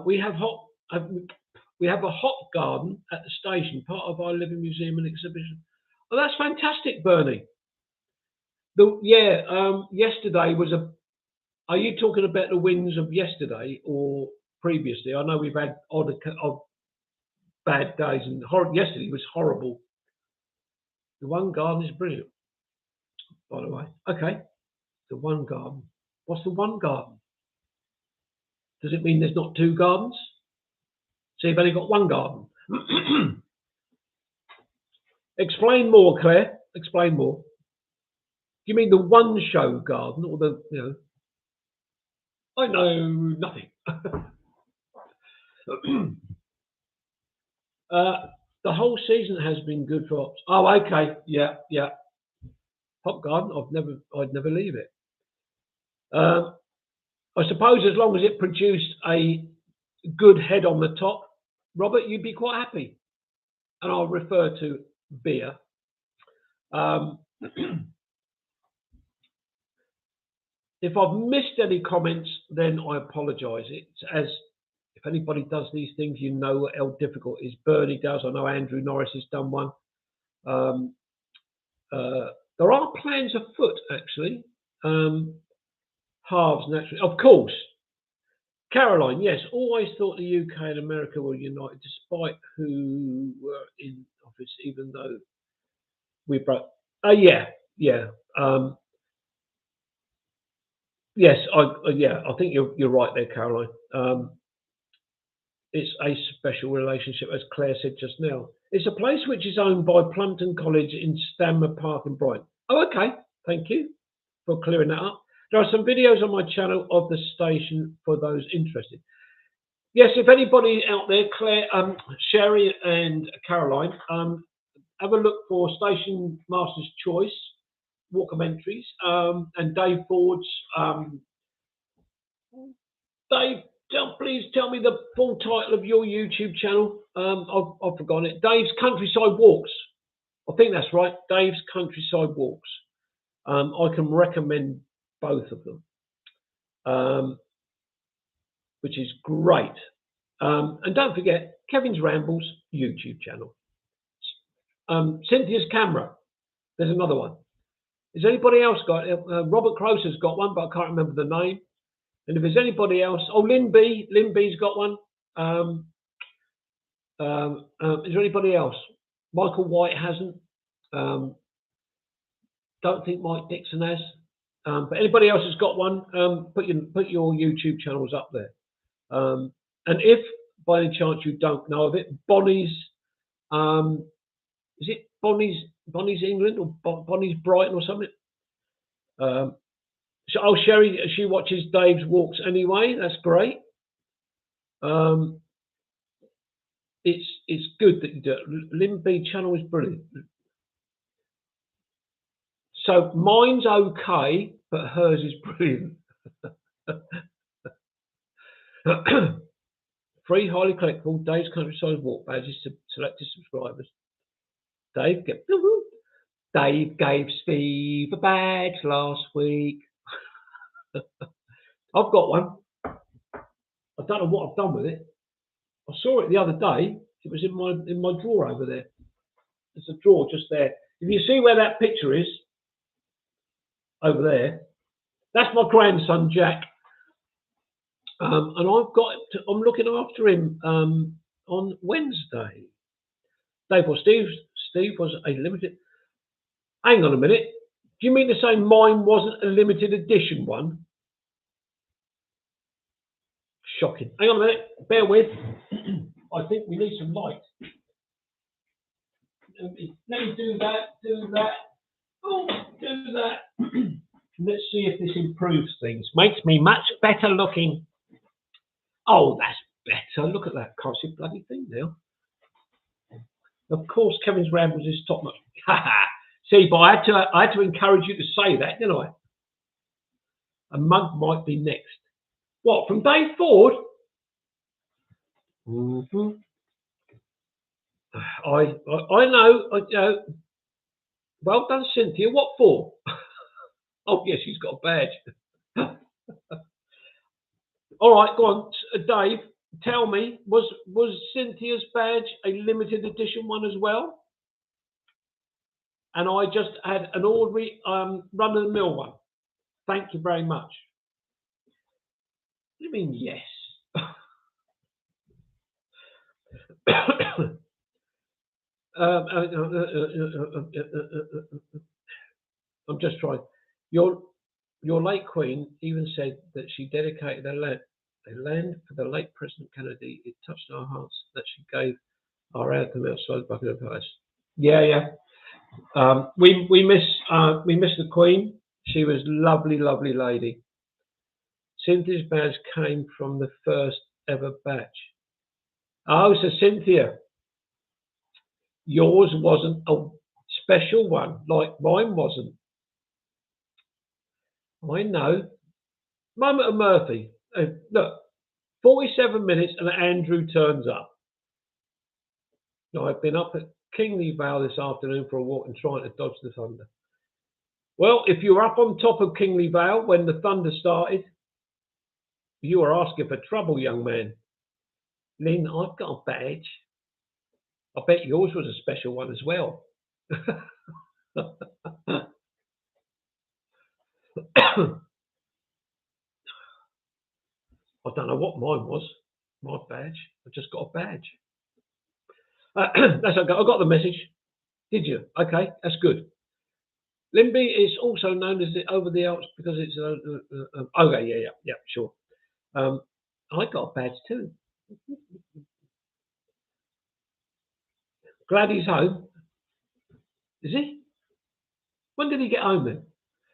We have a hop garden at the station, part of our living museum and exhibition. Oh, that's fantastic, Bernie. Yesterday was a. Are you talking about the winds of yesterday or previously? I know we've had odd bad days, and yesterday was horrible. The one garden is brilliant, by the way. Okay, the one garden. What's the one garden? Does it mean there's not two gardens? So you've only got one garden. Explain more, Claire. Explain more. Do you mean the one show garden or the? I know nothing. The whole season has been good for hops. Oh, okay. Yeah. Hop garden. I'd never leave it. I suppose as long as it produced a good head on the top, Robert, you'd be quite happy. And I'll refer to beer. If I've missed any comments, then I apologise. It's as if anybody does these things, you know how difficult it is. Bernie does. I know Andrew Norris has done one. There are plans afoot, actually. Halves, naturally. Of course. Caroline, yes, always thought the UK and America were united, despite who were in office, even though we broke. Yeah. Yes, I think you're right there, Caroline. It's a special relationship, as Claire said just now. It's a place which is owned by Plumpton College in Stanmer Park in Brighton. Oh, okay. Thank you for clearing that up. There are some videos on my channel of the station for those interested. Yes, if anybody out there, Claire, Sherry and Caroline, have a look for Station Master's Choice walkcommentaries and Dave Ford's. Dave, please tell me the full title of your YouTube channel. I've forgotten it. Dave's Countryside Walks. I think that's right. Dave's Countryside Walks. I can recommend both of them, which is great. And don't forget Kevin's Rambles YouTube channel. Cynthia's Camera. There's another one. Has anybody else got it? Robert Croser's got one, but I can't remember the name. And if there's anybody else, Lynn B's got one. Is there anybody else? Michael White hasn't. Don't think Mike Dixon has. But anybody else has got one, put your YouTube channels up there. And if by any chance you don't know of it, Bonnie's, is it Bonnie's England or Bonnie's Brighton or something? Sherry, she watches Dave's walks anyway. That's great. it's good that you do it. Lynn B channel is brilliant. So mine's okay, but hers is brilliant. Free highly collectible Dave's Countryside Walk badges to selected subscribers. Dave gave Steve a badge last week. I've got one. I don't know what I've done with it. I saw it the other day. It was in my drawer over there. There's a drawer just there. If you see where that picture is, over there, that's my grandson Jack. And I'm looking after him on Wednesday. Steve was a limited. Hang on a minute. Do you mean to say mine wasn't a limited edition one? Shocking. Hang on a minute. Bear with. I think we need some light. Let me do that. Oh, do that. Let's see if this improves things. Makes me much better looking. Oh, that's better. Look at that. Can't see a bloody thing now. Of course, Kevin's Rambles is top notch. See, but I had to encourage you to say that, didn't I? A mug might be next. What, from Dave Ford? Mm-hmm. I know. Well done, Cynthia. What for? Oh, yes, she's got a badge. All right, go on, Dave. Tell me, was Cynthia's badge a limited edition one as well? And I just had an ordinary run-of-the-mill one. Thank you very much. What do you mean, yes? I'm just trying. Your late Queen even said that she dedicated a land for the late President Kennedy. It touched our hearts that she gave our anthem outside Buckingham Palace. Yeah. We miss the Queen. She was lovely lady. Cynthia's badge came from the first ever batch. Oh, so Cynthia, yours wasn't a special one like mine wasn't. I know. Moment of Murphy. Look, 47 minutes and Andrew turns up. I've been up at Kingly Vale this afternoon for a walk and trying to dodge the thunder. Well, if you were up on top of Kingly Vale when the thunder started, you were asking for trouble, young man. Lynn, I've got a badge. I bet yours was a special one as well. I don't know what mine was. My badge. I just got a badge. That's okay. I got the message. Did you? Okay, that's good. Limby is also known as the Over the Alps because it's okay. Yeah, sure. I got a badge too. Glad he's home. Is he? When did he get home then?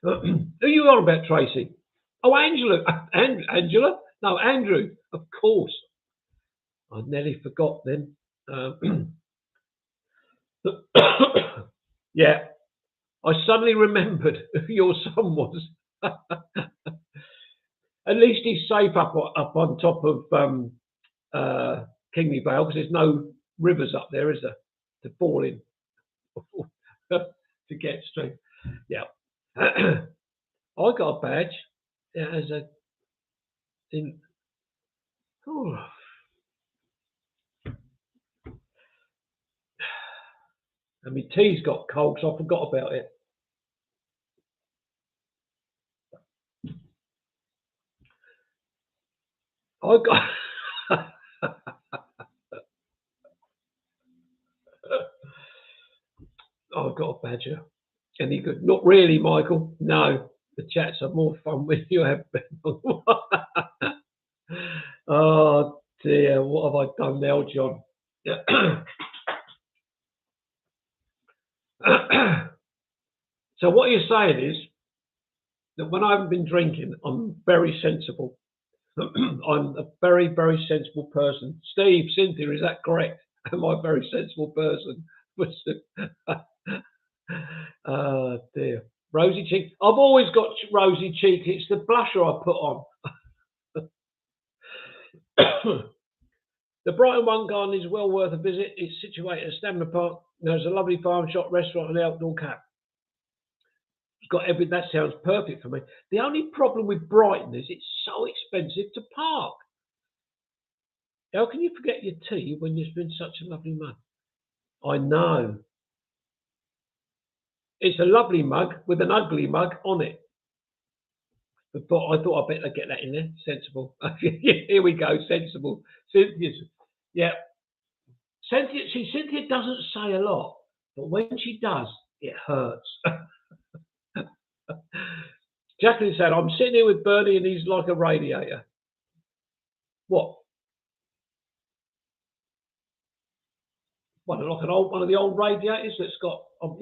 Who are you on about, Tracy? Oh, Angela. Angela? No, Andrew. Of course. I nearly forgot then. Yeah. I suddenly remembered who your son was. At least he's safe up on top of Kingly Vale because there's no rivers up there, is there, to fall in to get straight. Yeah. I got a badge. Yeah, as a in. Oh. And my tea's got cold, so I forgot about it. I got. I've got a badger. Any good? Not really, Michael. No, the chats are more fun when you have been. Oh dear, what have I done now, John? So what you're saying is that when I haven't been drinking, I'm very sensible. I'm a very, very sensible person. Steve, Cynthia, is that correct? Am I a very sensible person? Dear. Rosy cheek. I've always got rosy cheek. It's the blusher I put on. The Brighton One Garden is well worth a visit. It's situated at Stamina Park. There's a lovely farm shop, restaurant, and outdoor camp. It's got every. That sounds perfect for me. The only problem with Brighton is it's so expensive to park. How can you forget your tea when you've been such a lovely mug? I know. It's a lovely mug with an ugly mug on it. But I thought I'd better get that in there. Sensible. Here we go. Sensible. Cynthia's. Yeah. Cynthia doesn't say a lot, but when she does, it hurts. Jacqueline said, I'm sitting here with Bernie and he's like a radiator. What? What, like one of the old radiators that's got, I've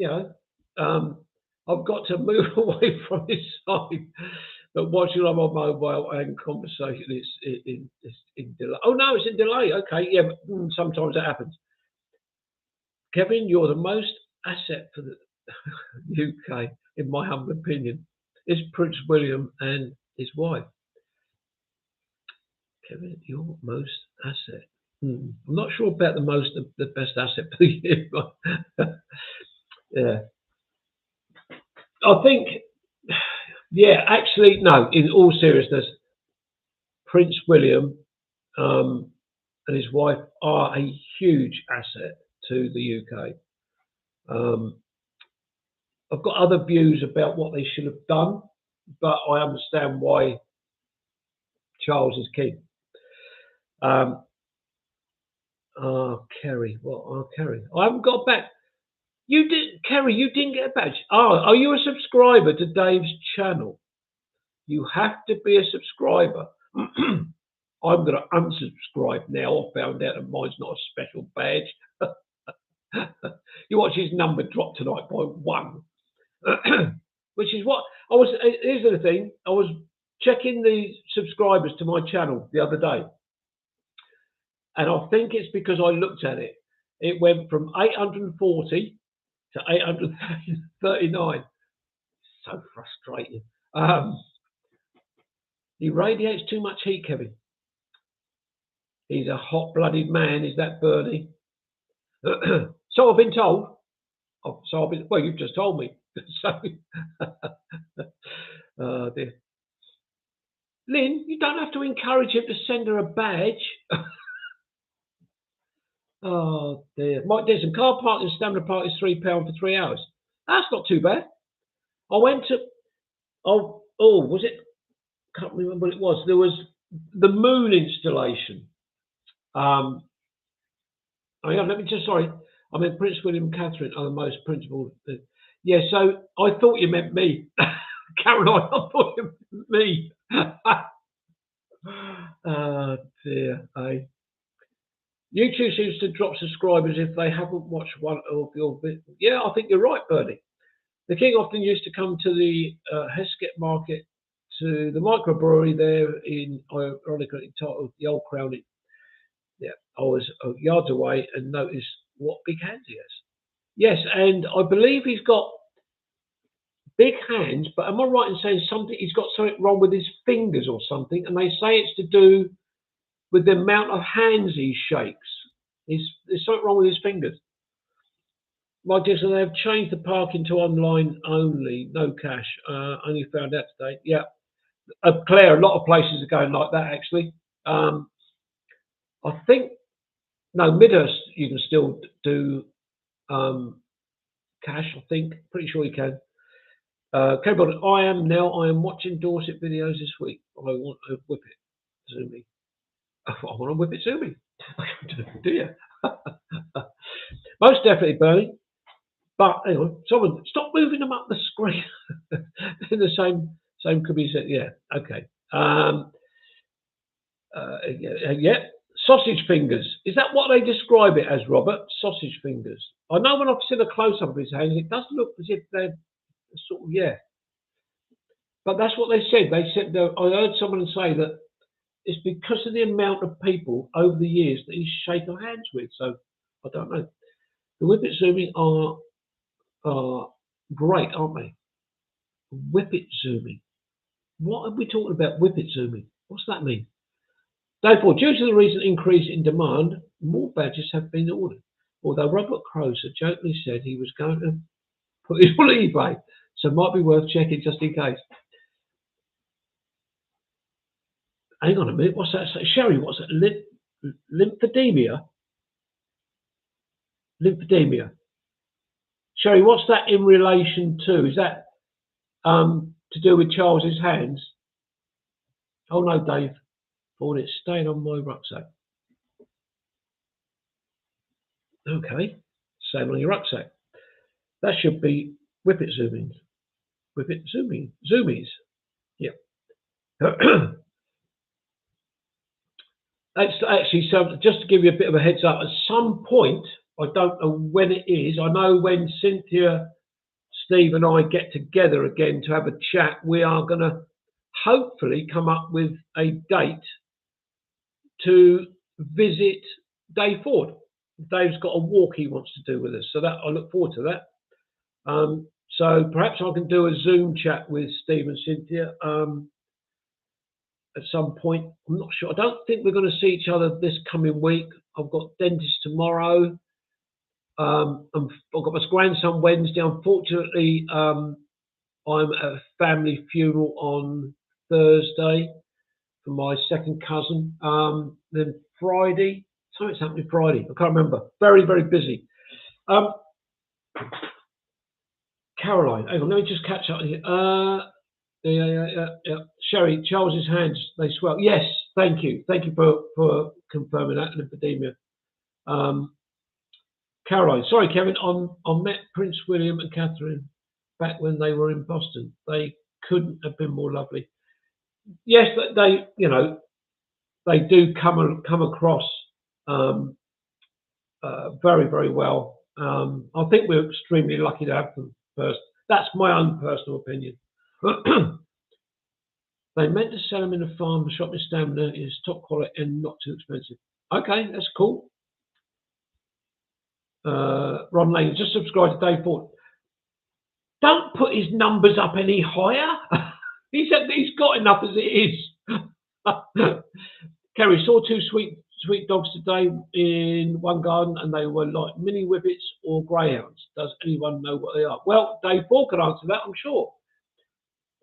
got to move away from his side. But watching on my mobile and conversation, it's in delay. Oh no, it's in delay. Okay, yeah, but sometimes that happens. Kevin, you're the most asset for the UK, in my humble opinion. Is Prince William and his wife. Kevin, your most asset. I'm not sure about the best asset for you. Yeah, I think. Yeah, actually, no. In all seriousness, Prince William and his wife are a huge asset to the UK. I've got other views about what they should have done, but I understand why Charles is king. Kerry, what? Oh, Kerry, I haven't got back. You did, Kerry. You didn't get a badge. Oh, are you a subscriber to Dave's channel? You have to be a subscriber. I'm going to unsubscribe now. I found out that mine's not a special badge. You watch his number drop tonight by 1, which is what I was. Here's the thing: I was checking the subscribers to my channel the other day, and I think it's because I looked at it. It went from 840 to 839. So frustrating. He radiates too much heat, Kevin. He's a hot-blooded man, is that Bernie? So I've been told. Well, you've just told me. So, dear. Lynn, you don't have to encourage him to send her a badge. Oh dear. Mike Dixon, car park in Stamina Park is £3 for 3 hours. That's not too bad. I went to. Was it? Can't remember what it was. There was the moon installation. Let me just, sorry. I mean, Prince William and Catherine are the most principled. Yeah, so I thought you meant me. Caroline, I thought you meant me. Oh, dear. YouTube seems to drop subscribers if they haven't watched one of your videos. Yeah, I think you're right, Bernie. The king often used to come to the Heskett Market, to the microbrewery there in, ironically titled The Old Crown. Yeah, I was yards away and noticed what big hands he has. Yes, and I believe he's got big hands, but am I right in saying he's got something wrong with his fingers or something? And they say it's to do with the amount of hands he shakes. There's something wrong with his fingers. Like this, and they've changed the parking to online only, no cash. Only found out today. Yeah, Claire, a lot of places are going like that actually. I think Midhurst you can still do cash. I think, pretty sure you can. I am watching Dorset videos this week. I want to whip it to me. I want to whip it to me. Do you? Most definitely, Bernie. But anyway, someone stop moving them up the screen. In the same could be said. Yeah. Okay. Yeah. Sausage fingers. Is that what they describe it as, Robert? Sausage fingers. I know when I've seen a close-up of his hands, it does look as if they're sort of, yeah. But that's what they said. They said, I heard someone say that it's because of the amount of people over the years that he's shaken hands with. So I don't know. The Whippet zooming are great, aren't they? Whippet zooming. What are we talking about? Whippet zooming. What's that mean? Therefore, due to the recent increase in demand, more badges have been ordered. Although Robert Croser jokingly said he was going to put it on eBay, so it might be worth checking just in case. Hang on a minute, what's that? Sherry, what's that? Lymphedemia? Lymphedemia. Sherry, what's that in relation to? Is that to do with Charles's hands? Oh no, Dave. Oh, it's staying on my rucksack. Okay, staying on your rucksack. That should be Whippet zoomings. Whippet zooming. Zoomies. Yeah. That's actually, so just to give you a bit of a heads up, at some point, I don't know when it is, I know when Cynthia, Steve and I get together again to have a chat, we are going to hopefully come up with a date to visit Dave Ford. Dave's got a walk he wants to do with us, so that I look forward to that. So perhaps I can do a Zoom chat with Steve and Cynthia at some point. I'm not sure. I don't think we're going to see each other this coming week. I've got dentist tomorrow. I've got my grandson Wednesday. Unfortunately, I'm at a family funeral on Thursday for my second cousin. Then Friday, something's happening Friday. I can't remember. Very, very busy. Caroline, hang on, let me just catch up here. Yeah. Sherry, Charles's hands, they swell. Yes, thank you. Thank you for confirming that, lymphedemia. Caroline, sorry, Kevin, I met Prince William and Catherine back when they were in Boston. They couldn't have been more lovely. Yes, they do come across very, very well. I think we're extremely lucky to have them first. That's my own personal opinion. They meant to sell them in a farm shop in Stamina. It's top quality and not too expensive. Okay, that's cool. Ron Lane, just subscribe to Dave Ford. Don't put his numbers up any higher. He's got enough as it is. Kerry, saw two sweet dogs today in one garden, and they were like mini whippets or greyhounds. Does anyone know what they are? Well, Dave Ford can answer that, I'm sure.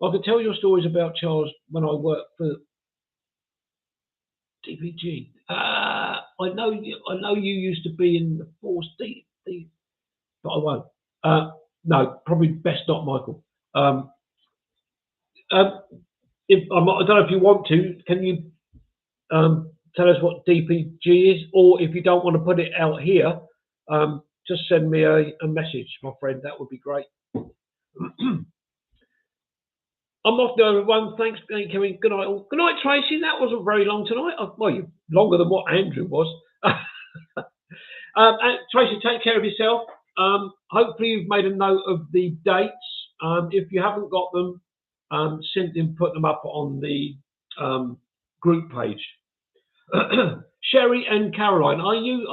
I can tell you stories about Charles when I worked for DPG. I know you used to be in the Force D, but I won't. No, probably best not, Michael. If I don't know if you want to, can you tell us what DPG is, or if you don't want to put it out here, just send me a message, my friend. That would be great. I'm off now, everyone. Thanks, Kevin. Good night, all. Good night, Tracy. That wasn't very long tonight. Well, longer than what Andrew was. Tracy, take care of yourself. Hopefully, you've made a note of the dates. If you haven't got them, Cynthia put them up on the group page. Sherry and Caroline, are you?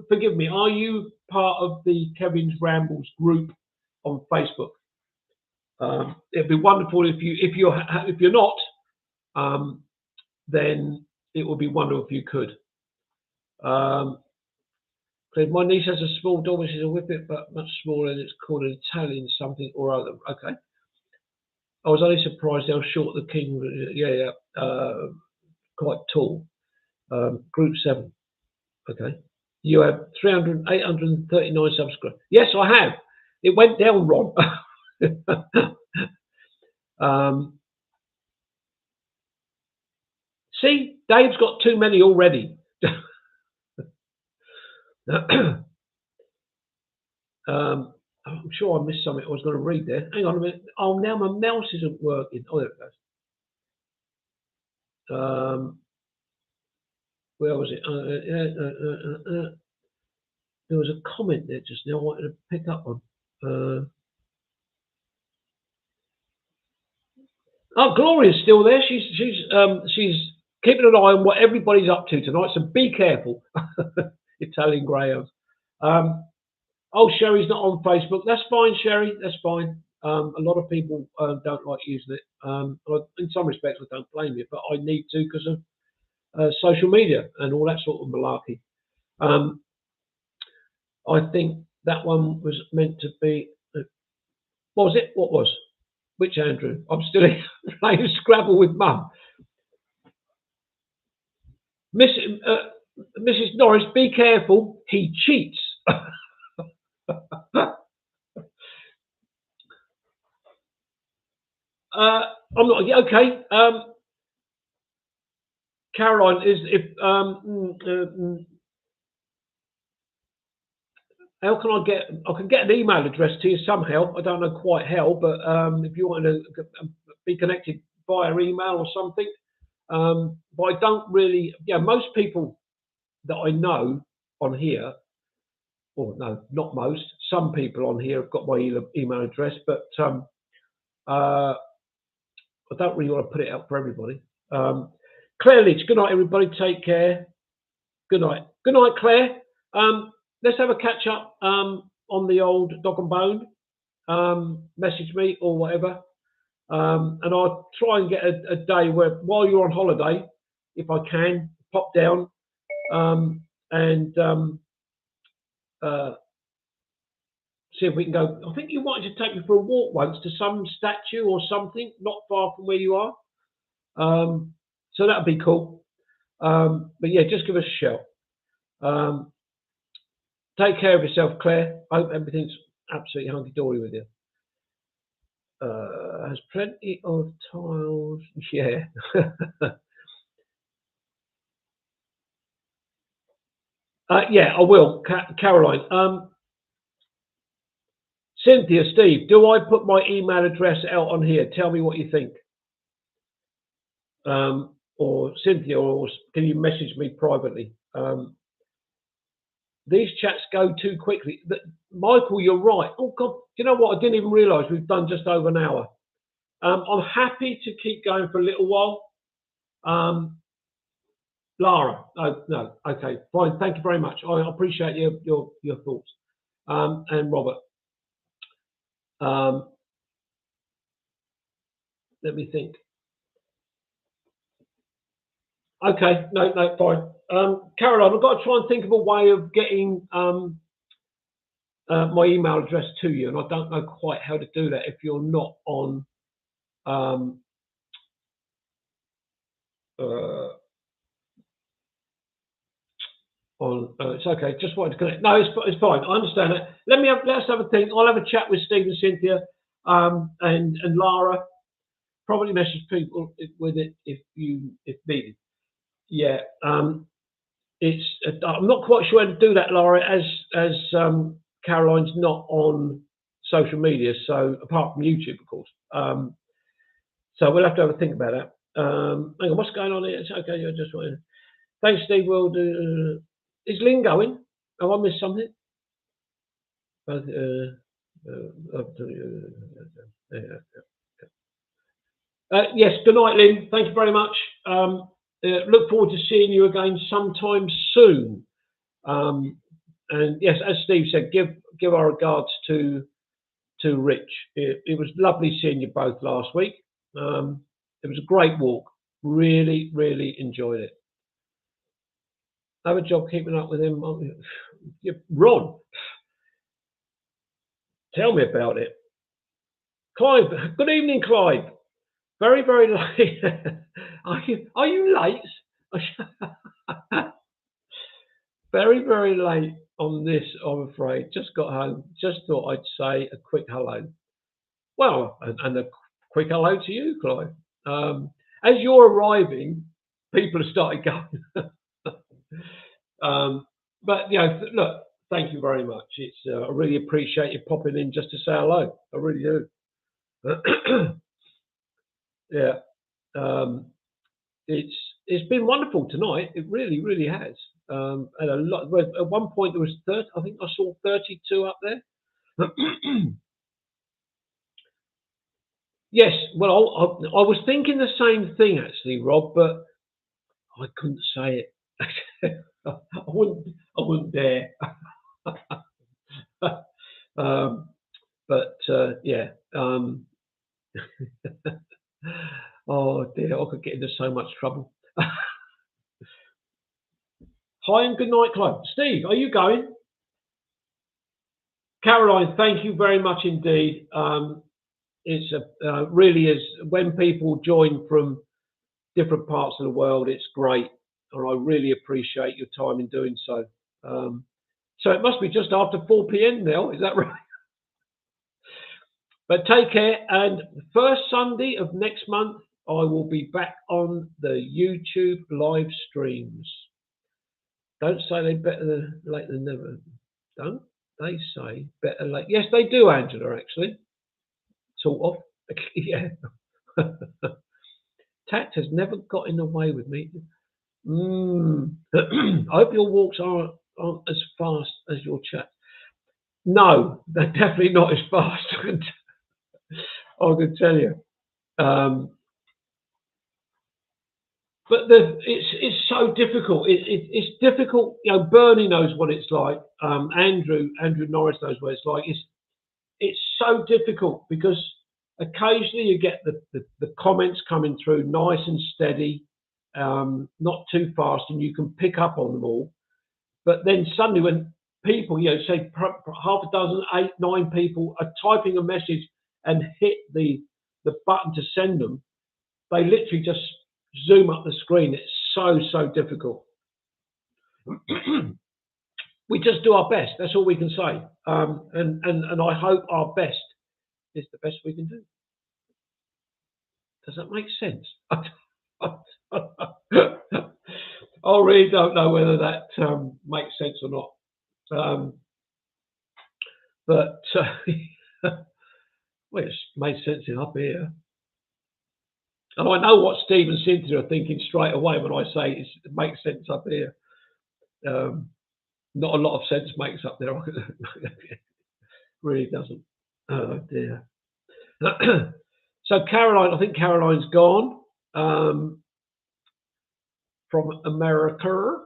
Forgive me. Are you part of the Kevin's Rambles group on Facebook? It'd be wonderful if you're not, then it would be wonderful if you could. My niece has a small dog, which is a whippet, but much smaller, and it's called an Italian something or other. Okay. I was only surprised how short the king. Yeah, quite tall. Group 7. Okay. You have 839 subscribers. Yes, I have. It went down, Ron. See, Dave's got too many already. I'm sure I missed something I was going to read there. Hang on a minute. Oh, now my mouse isn't working. Oh, there it goes. Where was it? There was a comment there just now I wanted to pick up on. Oh, Gloria's still there. She's keeping an eye on what everybody's up to tonight. So be careful, Italian greyhounds. Oh, Sherry's not on Facebook. That's fine, Sherry. That's fine. A lot of people don't like using it. In some respects, I don't blame you, but I need to because of social media and all that sort of malarkey. Um, I think that one was meant to be. What was it? What was? Which Andrew? I'm still playing Scrabble with Mum. Miss, Mrs. Norris, be careful. He cheats. I'm not okay. Caroline is if how can I get? I can get an email address to you somehow. I don't know quite how, but if you want to be connected via email or something. But I don't really. Yeah, most people that I know on here, or no, not most. Some people on here have got my email address, but I don't really want to put it out for everybody. Claire Leach, good night, everybody. Take care. Good night. Good night, Claire. Let's have a catch up on the old Dog and Bone. Message me or whatever. And I'll try and get a day where, while you're on holiday, if I can, pop down and see if we can go. I think you wanted to take me for a walk once to some statue or something, not far from where you are. So that'd be cool. But yeah, just give us a shout. Take care of yourself, Claire. I hope everything's absolutely hunky-dory with you. Has plenty of tiles. Yeah. Yeah, I will. Caroline. Cynthia, Steve, do I put my email address out on here? Tell me what you think. Or Cynthia, or can you message me privately? These chats go too quickly. Michael, you're right. Oh God, you know what? I didn't even realise we've done just over an hour. I'm happy to keep going for a little while. Lara, oh, no, okay, fine. Thank you very much. I appreciate your thoughts. And Robert. Let me think. Okay, no, fine. Caroline, I've got to try and think of a way of getting my email address to you, and I don't know quite how to do that if you're not on. It's okay. Just wanted to connect. No, it's fine. I understand it. Let's have a think. I'll have a chat with Steve and Cynthia, and Lara. Probably message people with it if needed. Yeah. It's. I'm not quite sure how to do that, Lara, as Caroline's not on social media, so apart from YouTube, of course. So we'll have to have a think about that. Hang on, what's going on here? It's okay. I just want. Thanks, Steve. We'll do. Is Lynn going? Have I missed something? Yes, good night, Lynn. Thank you very much. Look forward to seeing you again sometime soon. And yes, as Steve said, give our regards to Rich. It was lovely seeing you both last week. It was a great walk. Really, really enjoyed it. Have a job keeping up with him. Ron, tell me about it. Clive, good evening, Clive. Very, very late. Are you late? Very, very late on this, I'm afraid. Just got home. Just thought I'd say a quick hello. Well, and a quick hello to you, Clive. As you're arriving, people have started going. But look, thank you very much. It's I really appreciate you popping in just to say hello. I really do. Yeah, it's been wonderful tonight. It really, really has. And a lot. At one point there was 30. I think I saw 32 up there. Yes. Well, I was thinking the same thing actually, Rob, but I couldn't say it. I wouldn't dare. But yeah. Oh dear, I could get into so much trouble. Hi and good night, Clive. Steve, are you going? Caroline, thank you very much indeed. It's really is when people join from different parts of the world. It's great, and I really appreciate your time in doing so. So it must be just after 4 p.m. now, is that right? But take care, and first Sunday of next month, I will be back on the YouTube live streams. Don't say they better late than never. Don't they say better late? Yes, they do, Angela, actually. Sort of. Yeah. Tact has never got in the way with me. I hope your walks aren't as fast as your chat. No, they're definitely not as fast. I can tell you. But it's so difficult. It's difficult. You know, Bernie knows what it's like. Andrew Norris knows what it's like. It's so difficult because occasionally you get the comments coming through nice and steady, not too fast, and you can pick up on them all. But then suddenly, when people, you know, say half a dozen, 8, 9 people are typing a message and hit the button to send them, they literally just zoom up the screen. It's so difficult. We just do our best. That's all we can say. And I hope our best is the best we can do. Does that make sense? I really don't know whether that makes sense or not. But well, it's made sense up here. And I know what Steve and Cynthia are thinking straight away when I say it makes sense up here. Not a lot of sense makes up there. Really doesn't. Oh dear. So Caroline, I think Caroline's gone from America.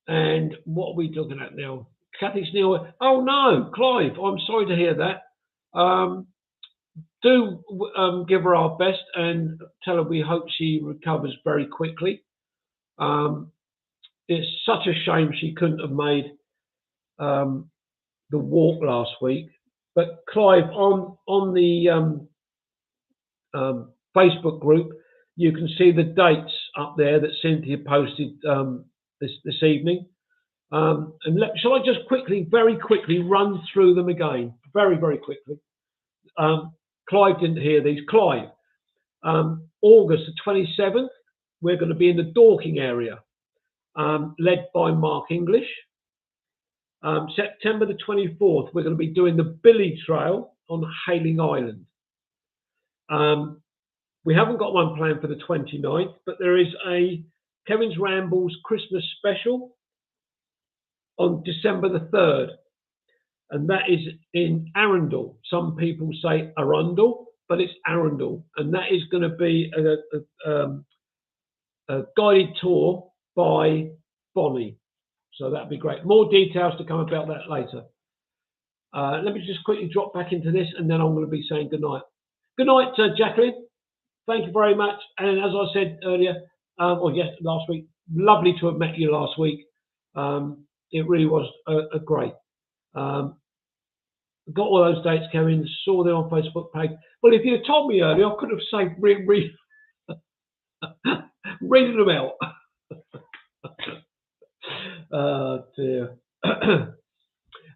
And what are we looking at now? Kathy Sneal. Oh no, Clive, I'm sorry to hear that. Do give her our best and tell her we hope she recovers very quickly. It's such a shame she couldn't have made the walk last week. But Clive, on the Facebook group, you can see the dates up there that Cynthia posted this evening. Shall I just very quickly run through them again? Very quickly. Clive didn't hear these. Clive, August the 27th, we're going to be in the Dorking area, led by Mark English. September the 24th, we're going to be doing the Billy Trail on Hayling Island. We haven't got one planned for the 29th, but there is a Kevin's Rambles Christmas special on December the 3rd, and that is in Arundel. Some people say Arundel, but it's Arundel, and that is going to be a guided tour by Bonnie. So that'd be great. More details to come about that later. Let me just quickly drop back into this, and then I'm going to be saying good night. Good night, Jacqueline. Thank you very much. And as I said earlier, last week, lovely to have met you last week. It really was a great. Got all those dates, Kevin. Saw them on Facebook page. Well, if you'd told me earlier, I could have saved reading them out. Oh dear.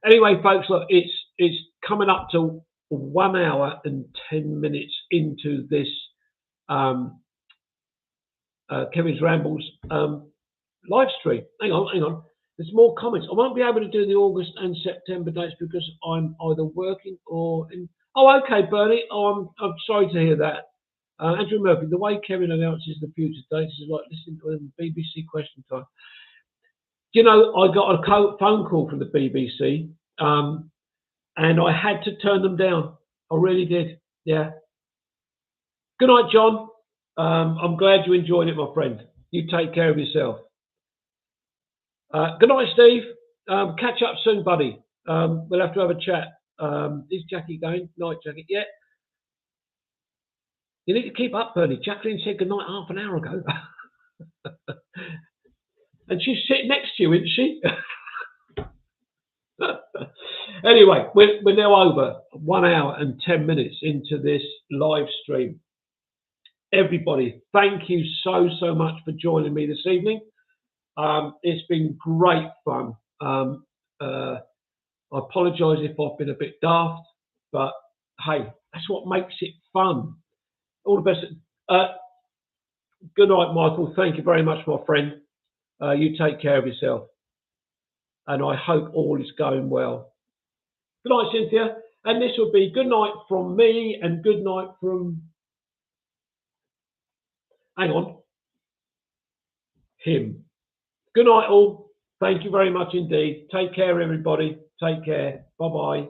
Anyway, folks, look, it's coming up to 1 hour and 10 minutes into this Kevin's Rambles live stream. Hang on. There's more comments. I won't be able to do the August and September dates because I'm either working or in. Oh, okay, Bernie. Oh, I'm sorry to hear that. Andrew Murphy, the way Kevin announces the future dates is like listening to a BBC Question Time. You know, I got a phone call from the BBC, and I had to turn them down. I really did. Yeah. Good night, John. I'm glad you enjoyed it, my friend. You take care of yourself. Good night, Steve. Catch up soon, buddy. We'll have to have a chat. Is Jackie going? Night, Jackie. Yeah. You need to keep up, Bernie. Jacqueline said good night half an hour ago. And she's sitting next to you, isn't she? Anyway, we're now over 1 hour and 10 minutes into this live stream. Everybody, thank you so much for joining me this evening. It's been great fun. I apologise if I've been a bit daft, but hey, that's what makes it fun. All the best. Good night, Michael. Thank you very much, my friend. You take care of yourself. And I hope all is going well. Good night, Cynthia. And this will be good night from me and good night from, hang on, him. Good night, all. Thank you very much indeed. Take care, everybody. Take care. Bye-bye.